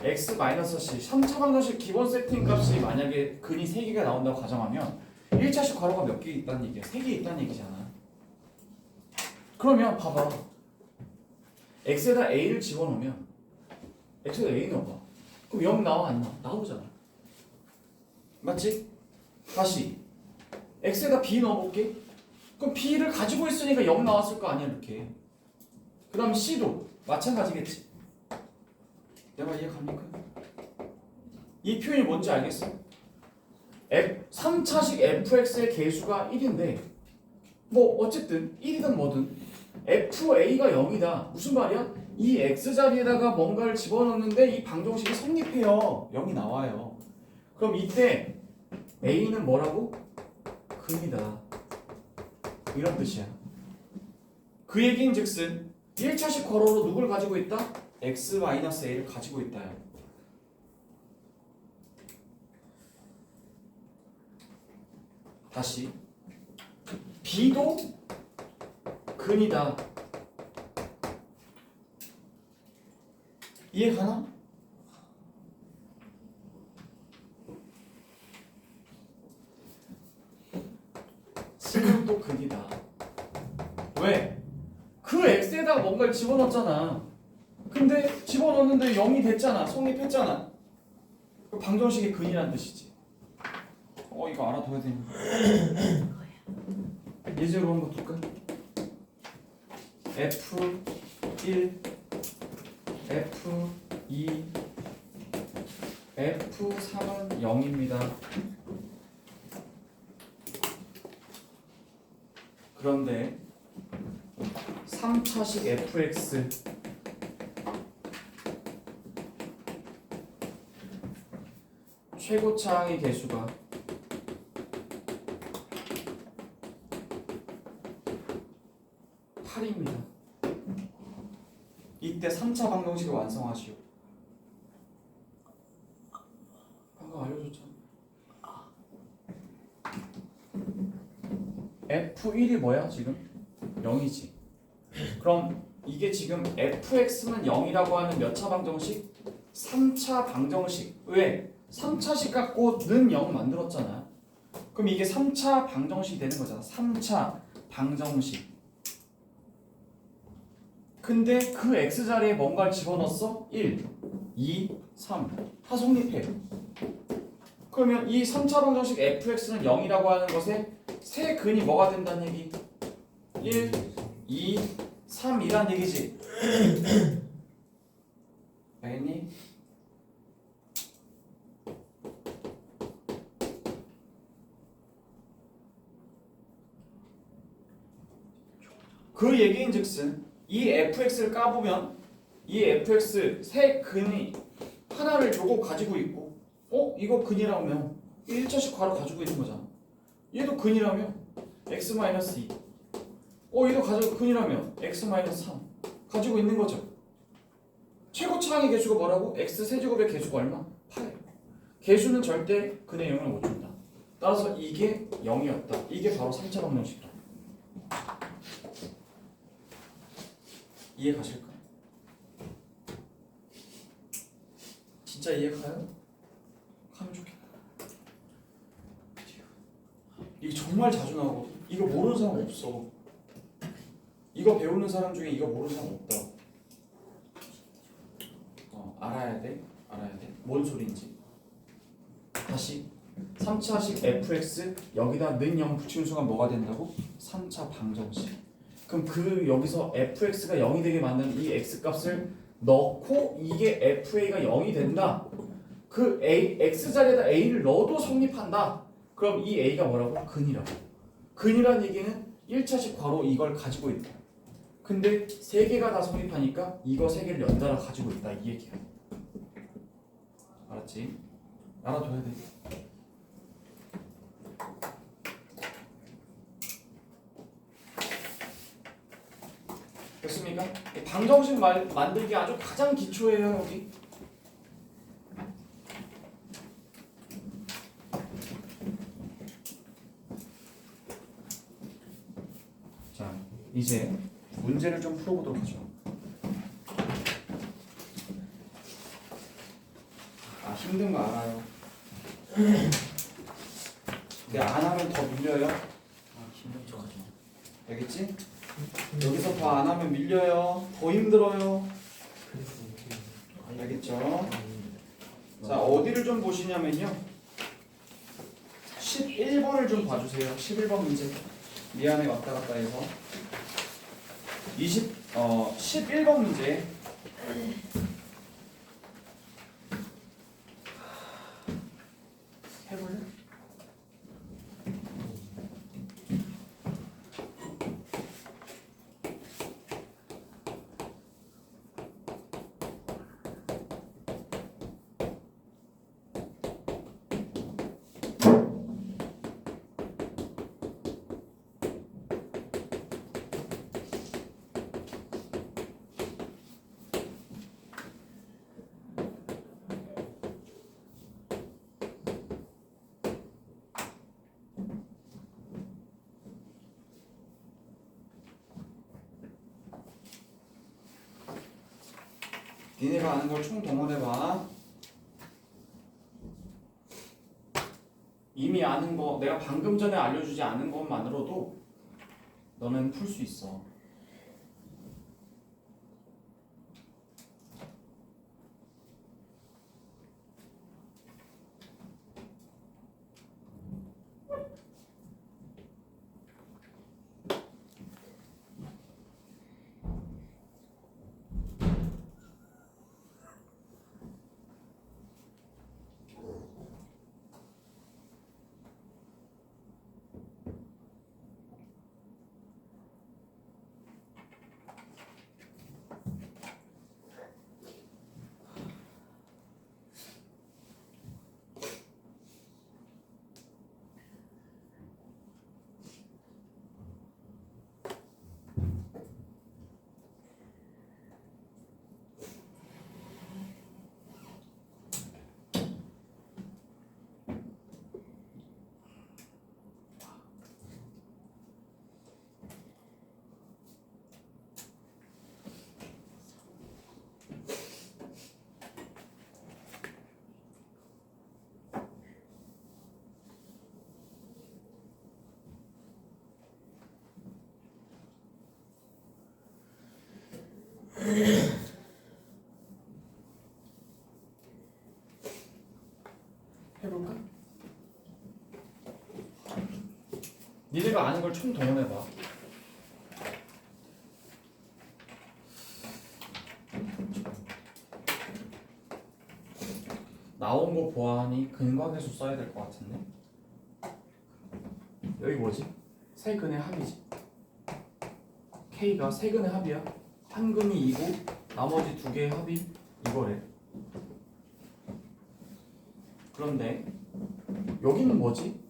x 마이너스 c 3차 방정식 기본 세팅 값이 만약에 근이 3개가 나온다고 가정하면 1차식 괄호가 몇 개 있다는 얘기야? 3개 있다는 얘기잖아. 그러면 봐봐. x에다 a를 집어넣으면 x에다 a 넣어봐. 그럼 0 나와 안 나와? 나오잖아. 맞지? 다시 x에다 b 넣어볼게. 그럼 b를 가지고 있으니까 0 나왔을 거 아니야 이렇게. 그 다음에 c도 마찬가지겠지. 내가 이해갑니까? 이 표현이 뭔지 알겠어? 3차식 fx의 개수가 1인데 뭐 어쨌든 1이든 뭐든 fa가 0이다. 무슨 말이야? 이 x자리에다가 뭔가를 집어넣는데 이 방정식이 성립해요. 0이 나와요. 그럼 이때 a는 뭐라고? 근이다. 이런 뜻이야. 그 얘기인즉슨 1차식 괄호로 누굴 가지고 있다? x-a를 가지고 있다요. 다시 b도 근이다. 이해가나? c는 또 근이다. 왜? 그 x에다가 뭔가를 집어넣었잖아. 근데 집어넣었는데 0이 됐잖아. 성립했잖아. 그 방정식의 근이라는 뜻이지. 이거 알아둬야 되는 예제로 한번 둘까? F1, F2, F3은 0입니다. 그런데 3차식 fx 최고차항의 개수가 팔입니다 이때 3차 방정식을 완성하시오. 방금 알려줬잖아. F1이 뭐야 지금? 0이지. 그럼 이게 지금 fx는 0이라고 하는 몇 차 방정식? 3차 방정식. 왜? 3차식 갖고 는 0 만들었잖아. 그럼 이게 3차 방정식이 되는 거잖아. 3차 방정식. 근데 그 x자리에 뭔가를 집어넣었어? 1, 2, 3. 다 성립해. 그러면 이 3차 방정식 fx는 0이라고 하는 것에 세 근이 뭐가 된다는 얘기? 1, 2, 3이란 얘기지. 알겠니? 그 얘기인즉슨 이 fx를 까보면 이 fx 세 근이 하나를 요거 가지고 있고 이거 근이라면 1차식 괄호 가지고 있는 거잖아. 얘도 근이라면 x-2 얘도 가지고 근이라면 x-3 가지고 있는 거죠. 최고차항의 개수가 뭐라고? x 세제곱의 개수가 얼마? 8. 개수는 절대 근의 영향을 못 준다. 따라서 이게 0이었다. 이게 바로 3차 방정식이다. 이해 가실까? 진짜 이해 가요? 가면 좋겠다. 이게 정말 자주 나오거든. 이거 모르는 사람 없어. 이거 배우는 사람 중에 이거 모르는 사람 없다. 알아야 돼. 알아야 돼. 뭔 소리인지. 다시 3차식 fx 여기다 는 0 붙이는 순간 뭐가 된다고? 3차 방정식. 그럼 그 여기서 fx가 0이 되게 만드는 이 x값을 넣고 이게 fa가 0이 된다. 그 x자리에다 a를 넣어도 성립한다. 그럼 이 a가 뭐라고? 근이라고. 근이란 얘기는 1차식 괄호 이걸 가지고 있다. 근데 세 개가 다 성립하니까 이거 세 개를 연달아 가지고 있다. 이 얘기야. 알았지? 알아둬야 돼. 됐습니까? 방정식 만들기 아주 가장 기초예요 여기. 자 이제 문제를 좀 풀어보도록 하죠. 힘든 거 알아요. 근데 안 하면 더 밀려요. 힘들어가지고. 알겠지? 여기서 더 안 하면 밀려요. 더 힘들어요. 알겠죠? 자, 어디를 좀 보시냐면요. 11번을 좀 봐주세요. 11번 문제. 미안해 왔다 갔다 해서. 11번 문제. 해볼래? 니네가 아는 걸 총동원해봐. 이미 아는 거 내가 방금 전에 알려주지 않은 것만으로도 너는 풀 수 있어. 니네가 아는 걸 총 동원해봐. 나온 거 보아하니 근각에서 써야 될 것 같은데. 여기 뭐지? 세 근의 합이지. K가 세 근의 합이야. 한 근이 2고 나머지 두 개의 합이 이거래. 그런데 여기는 뭐지?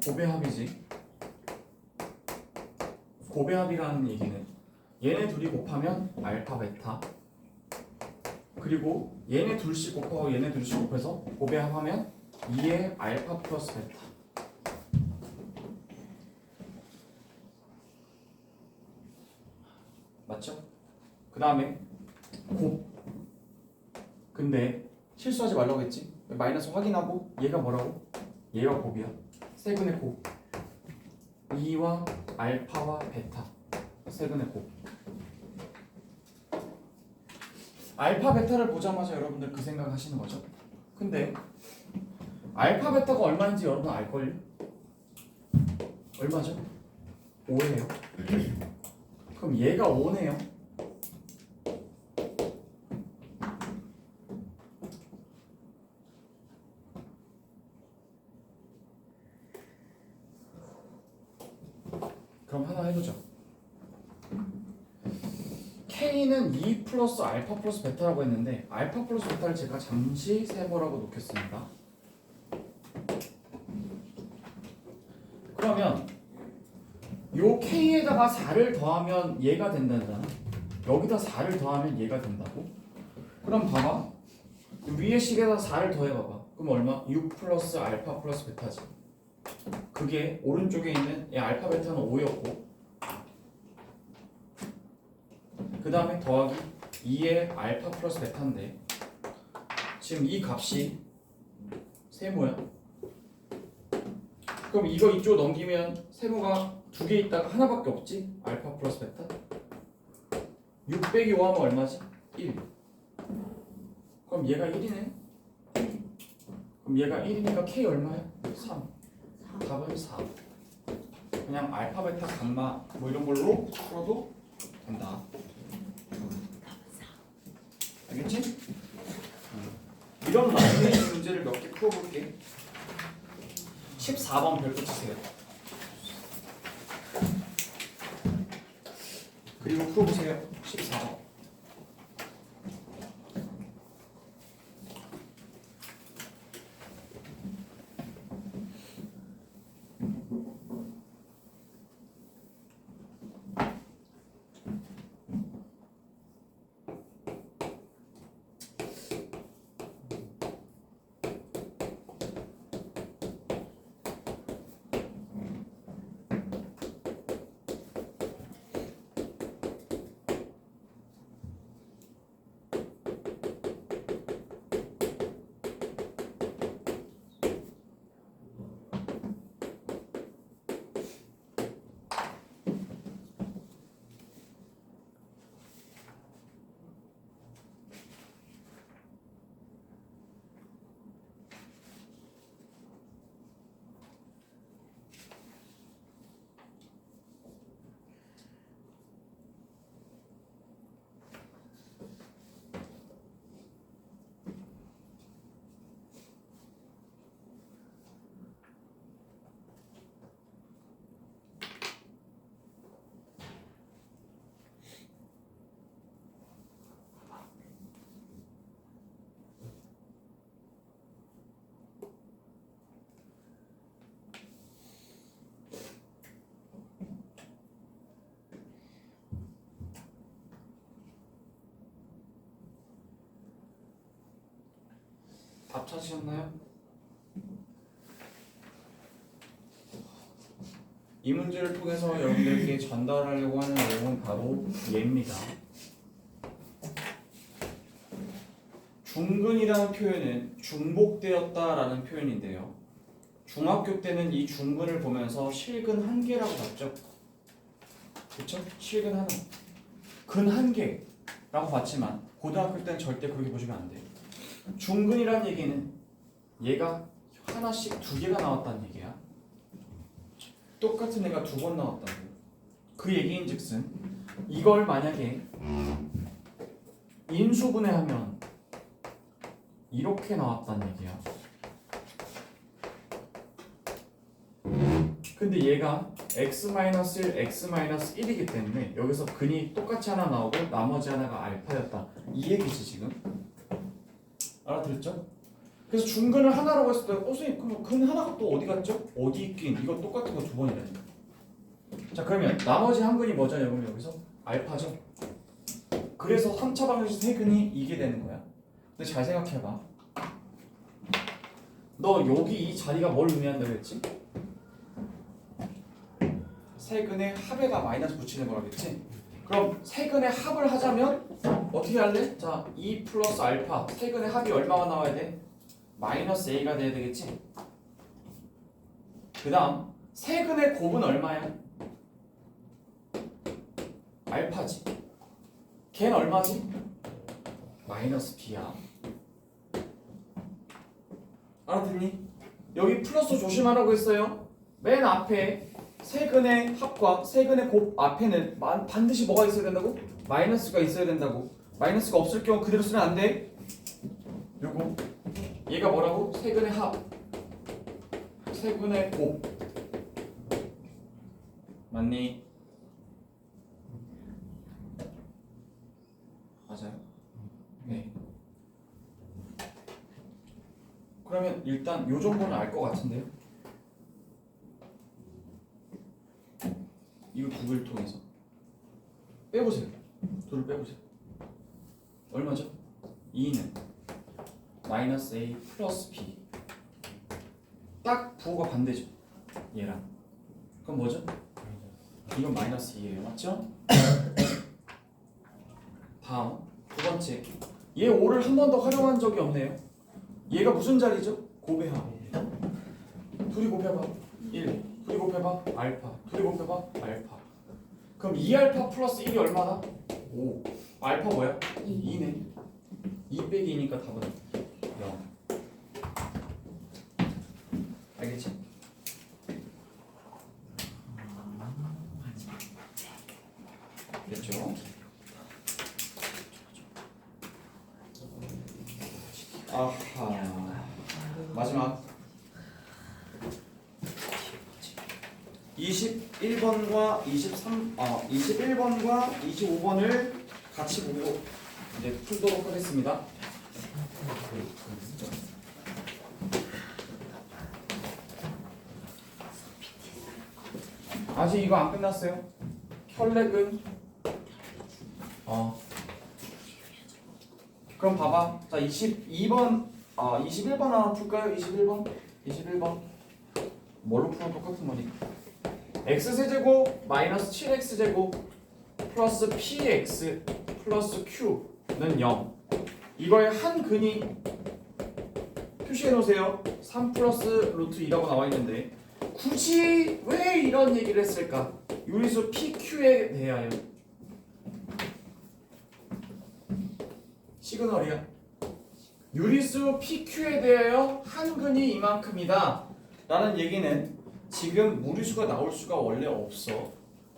고배합이지. 고배합이라는 얘기는 얘네 둘이 곱하면 알파 베타, 그리고 얘네 둘씩 곱하고 얘네 둘씩 곱해서 고배합하면 2의 알파 플러스 베타. 맞죠? 그 다음에 곱. 근데 실수하지 말라고 했지? 마이너스 확인하고 얘가 뭐라고? 얘가 곱이야. 세근의 곱. 2와 알파와 베타. 세근의 곱. 알파 베타를 보자마자 여러분들 그 생각 하시는 거죠? 근데 알파 베타가 얼마인지 여러분 알걸요? 얼마죠? 5예요. 그럼 얘가 5네요. 그럼 하나 해보자. K는 2 플러스 알파 플러스 베타라고 했는데 알파 플러스 베타를 제가 잠시 세모라고 놓겠습니다. 그러면 요 K에다가 4를 더하면 얘가 된다잖아. 여기다 4를 더하면 얘가 된다고? 그럼 봐봐. 위에 식에다 4를 더해봐봐. 그럼 얼마? 6 플러스 알파 플러스 베타지. 그게 오른쪽에 있는 얘 알파 베타는 5였고 그 다음에 더하기 2의 알파 플러스 베타인데 지금 이 값이 세모야. 그럼 이거 이쪽 넘기면 세모가 두 개 있다가 하나밖에 없지? 알파 플러스 베타. 6 빼기 5 하면 얼마지? 1. 그럼 얘가 1이네. 그럼 얘가 1이니까 K 얼마야? 3. 답은 4. 그냥 알파 베타 감마 뭐 이런 걸로 풀어도 된다. 알겠지? 이런 라인의 문제를 몇 개 풀어볼게. 14번 별표 치세요. 그리고 풀어보세요. 14번. 답 찾으셨나요? 이 문제를 통해서 여러분들께 전달하려고 하는 내용은 바로 얘입니다. 중근이라는 표현은 중복되었다라는 표현인데요. 중학교 때는 이 중근을 보면서 실근 한 개라고 봤죠? 그렇죠? 실근 하나, 근 한 개라고 봤지만 고등학교 때는 절대 그렇게 보시면 안 돼요. 중근이라는 얘기는 얘가 하나씩 두 개가 나왔다는 얘기야. 똑같은 애가 두 번 나왔다고. 그 얘기인즉슨 이걸 만약에 인수분해하면 이렇게 나왔다는 얘기야. 근데 얘가 x-1, x-1이기 때문에 여기서 근이 똑같이 하나 나오고 나머지 하나가 알파였다. 이 얘기지 지금. 알아들었죠? 그래서 중근을 하나라고 했을 때 선생님 그럼 근 하나가 또 어디 갔죠? 어디 있긴. 이거 똑같은 거 두 번이라니까. 자 그러면 나머지 한 근이 뭐죠? 여러분 여기서 알파죠. 그래서 3차 방정식 세 근이 이게 되는 거야. 근데 잘 생각해봐. 너 여기 이 자리가 뭘 의미한다고 했지? 세 근의 합에다 마이너스 붙이는 거라겠지? 그럼 세 근의 합을 하자면 어떻게 할래? 자, 2 플러스 알파 세 근의 합이 얼마가 나와야 돼? 마이너스 a가 돼야 되겠지? 그 다음 세 근의 곱은 얼마야? 알파지. 걔는 얼마지? 마이너스 b야. 알아듣니? 여기 플러스 조심하라고 했어요. 맨 앞에 세근의 합과 세근의 곱 앞에는 반드시 뭐가 있어야 된다고? 마이너스가 있어야 된다고. 마이너스가 없을 경우 그대로 쓰면 안 돼. 요거 얘가 뭐라고? 세근의 합 세근의 곱 맞니? 맞아요? 네. 그러면 일단 요 정도는 알 것 같은데요? 이거 두 개를 통해서 빼보세요. 둘을 빼보세요. 얼마죠? 2는 마이너스 a 플러스 b. 딱 부호가 반대죠. 얘랑. 그럼 뭐죠? 이건 마이너스 2예요. 맞죠? 다음 두 번째. 얘 5를 한 번 더 활용한 적이 없네요. 얘가 무슨 자리죠? 곱해하. 둘이 곱해봐. 1. 둘이 곱해봐. 알파. 둘이 곱해봐. 알파. 그럼 2알파 플러스 1이 얼마나? 5. 알파 뭐야? 2네. 2 빼기 2니까 답은 0. 알겠지? 됐죠? 아하. 마지막 21번과 21번과 25번을 같이 보고 이제 풀도록 하겠습니다. 아직 이거 안 끝났어요. 혈렉은 그럼 봐봐. 자 22번 21번 하나 풀까요? 21번 뭘로 풀면 똑같은 말이 x세제곱 마이너스 7x제곱 플러스 px 플러스 q는 0. 이거의 한 근이 표시해 놓으세요. 3 플러스 루트 2라고 나와 있는데 굳이 왜 이런 얘기를 했을까? 유리수 pq에 대하여. 시그널이야. 유리수 pq에 대하여 한 근이 이만큼이다 라는 얘기는 지금 무리수가 나올 수가 원래 없어.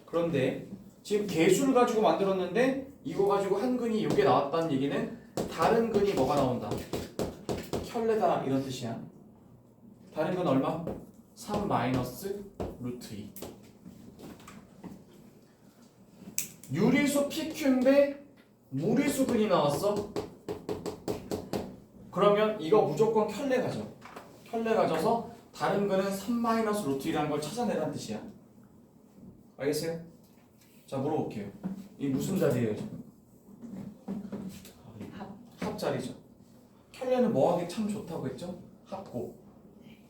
그런데 지금 개수를 가지고 만들었는데 이거 가지고 한 근이 이게 나왔다는 얘기는 다른 근이 뭐가 나온다? 켤레다 이런 뜻이야. 다른 근 얼마? 3 마이너스 루트 2. 유리수 pq인데 무리수 근이 나왔어? 그러면 이거 무조건 켤레 가져. 켤레 가져서 다른 근은 3 마이너스 루트 2라는 걸 찾아내라는 뜻이야. 알겠어요? 자 물어볼게요. 이 무슨 자리예요 지금? 합자리죠. 켤레는 뭐하기 참 좋다고 했죠? 합곱.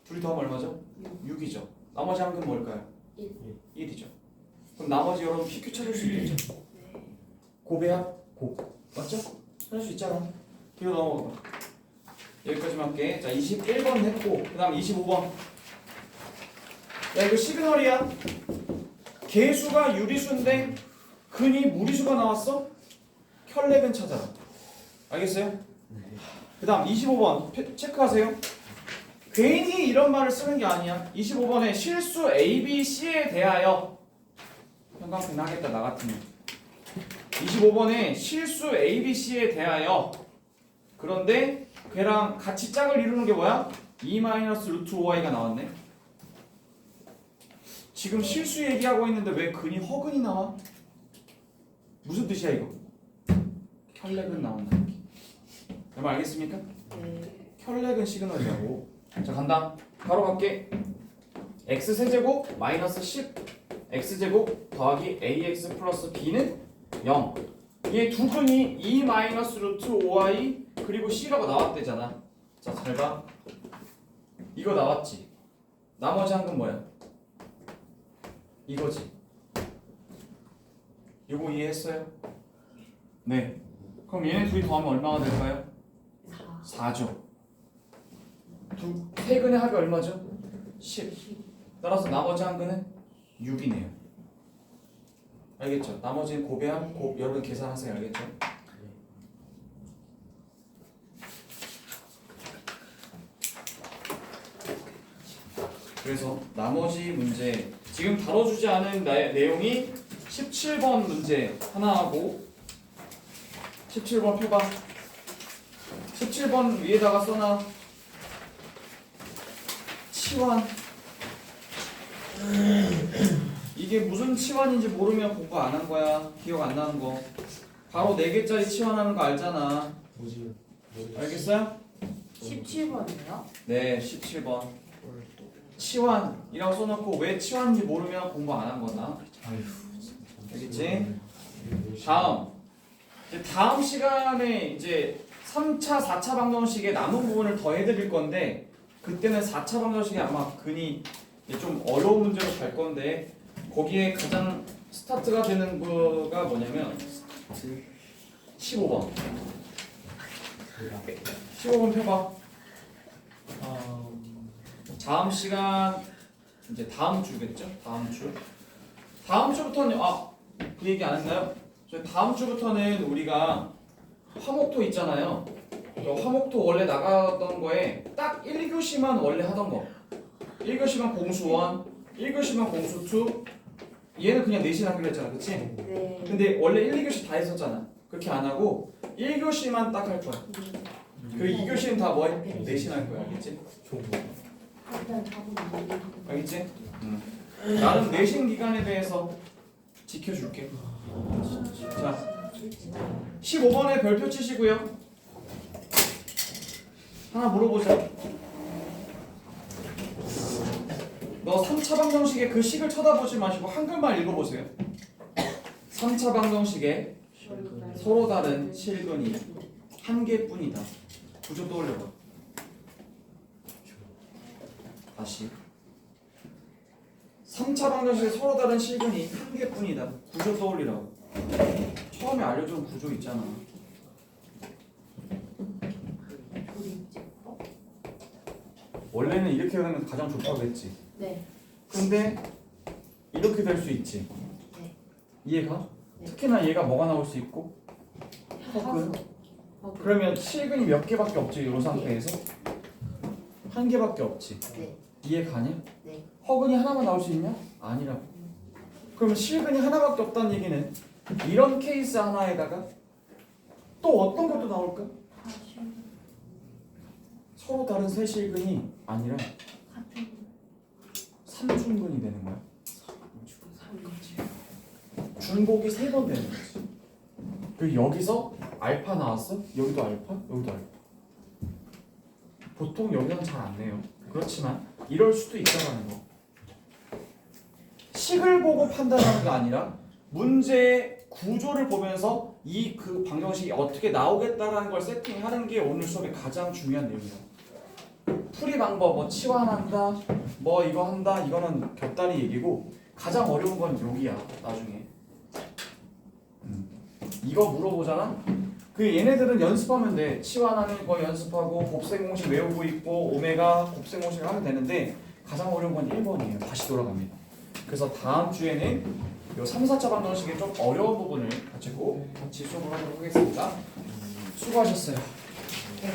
둘이 더하면 얼마죠? 6이죠. 나머지 한 근 뭘까요? 1이죠. 그럼 나머지 여러분 PQ 찾을 수 있겠죠? 곱이야? 곱. 맞죠? 찾을 수 있잖아. 뒤로 넘어가. 여기까지만 할게. 자 21번 했고 그 다음 25번. 야 이거 시그널이야. 개수가 유리수인데 근이 무리수가 나왔어? 켤레근 찾아라. 알겠어요? 그 다음 25번 체크하세요. 괜히 이런 말을 쓰는 게 아니야. 25번에 실수 A, B, C에 대하여 형광펜 하겠다 나 같으면. 25번에 실수 A, B, C에 대하여 그런데 걔랑 같이 짝을 이루는 게 뭐야? 2-루트 5y가 나왔네. 지금 실수 얘기하고 있는데 왜 근이 허근이 나와? 무슨 뜻이야 이거? 켤레근 나온다. 여러분 알겠습니까? 네. 켤레근 시그널이라고. 자 간다. 바로 갈게. x세제곱 마이너스 10 x제곱 더하기 ax 플러스 b는 0. 얘 두 근이 2-루트 5y 그리고 c라고 나왔대잖아. 자 잘 봐. 이거 나왔지. 나머지 한 근 뭐야? 이거지. 이거 이해했어요? 네. 그럼 얘네 둘이 더하면 얼마가 될까요? 4죠. 세 근의 합이 얼마죠? 10. 따라서 나머지 한 근은 6이네요. 알겠죠? 나머지는 곱해함, 여러분 계산하세요. 알겠죠? 그래서 나머지 문제 지금 다뤄주지 않은 내용이 17번 문제 하나하고 17번 펴봐. 17번 위에다가 써놔. 치환. 이게 무슨 치환인지 모르면 공부 안 한 거야. 기억 안 나는 거. 바로 4개짜리 치환하는 거 알잖아. 뭐지? 알겠어요? 17번이요? 네, 17번. 치환이라고 써놓고 왜 치환인지 모르면 공부 안 한 거다. 아휴. 알겠지? 다음. 이제 다음 시간에 이제 3차, 4차 방정식의 남은 부분을 더 해드릴 건데 그때는 4차 방정식이 아마 근이 좀 어려운 문제로 갈 건데 거기에 가장 스타트가 되는 거가 뭐냐면 15번. 15번 펴봐. 다음 시간 이제 다음 주겠죠? 다음 주. 다음 주부터는 그 얘기 안 했나요? 저 다음 주부터는 우리가 화목토 있잖아요. 화목토 원래 나가던 거에 딱 1교시만 원래 하던 거. 1교시만 공수 1, 1교시만 공수 2. 얘는 그냥 내신 하기로 했잖아. 그치? 네. 근데 원래 1, 2교시 다 했었잖아. 그렇게 안 하고 1교시만 딱 할 거야. 그리고 2교시는 다 뭐? 내신 할 거야. 알겠지? 알겠지? 나는 내신 기간에 대해서 지켜줄게. 자, 15번에 별표 치시고요. 하나 물어보자. 너 3차 방정식의 그 식을 쳐다보지 마시고 한글만 읽어보세요. 3차 방정식에 서로 다른 실근이 한 개뿐이다. 구조 떠올려봐. 다시 3차 방정식에 서로 다른 실근이 한 개뿐이다. 구조 떠올리라고. 처음에 알려준 구조 있잖아. 원래는 이렇게 하는 게 가장 좋다고 했지. 네. 근데 이렇게 될 수 있지. 네. 이해가? 네. 특히나 얘가 뭐가 나올 수 있고? 허근. 그러면 실근이 몇 개밖에 없지. 이 상태에서 한 개밖에 없지. 네. 이해 가냐? 네. 허근이 하나만 나올 수 있냐? 아니라고. 그러면 실근이 하나밖에 없다는 얘기는 이런 케이스 하나에다가 또 어떤 것도 나올까? 서로 다른 세 실근이 아니라 삼중근이 되는 거야. 중복이 3번 되는 거지. 그리고 여기서 알파 나왔어? 여기도 알파? 여기도 알파. 보통 여기는 잘 안 내요. 그렇지만 이럴 수도 있다는 거. 식을 보고 판단하는 게 아니라 문제의 구조를 보면서 이 그 방정식이 어떻게 나오겠다라는 걸 세팅하는 게 오늘 수업의 가장 중요한 내용이다. 풀이 방법, 뭐 치환한다, 뭐 이거 한다, 이거는 곁다리 얘기고 가장 어려운 건 여기야. 나중에 이거 물어보잖아. 그 얘네들은 연습하면 돼. 치환하는 거 연습하고 곱셈 공식 외우고 있고 오메가 곱셈 공식을 하면 되는데 가장 어려운 건 1번이에요. 다시 돌아갑니다. 그래서 다음 주에는 요 3, 4차 방정식의 좀 어려운 부분을 가지고 같이 수업을 하도록 하겠습니다. 수고하셨어요. 네.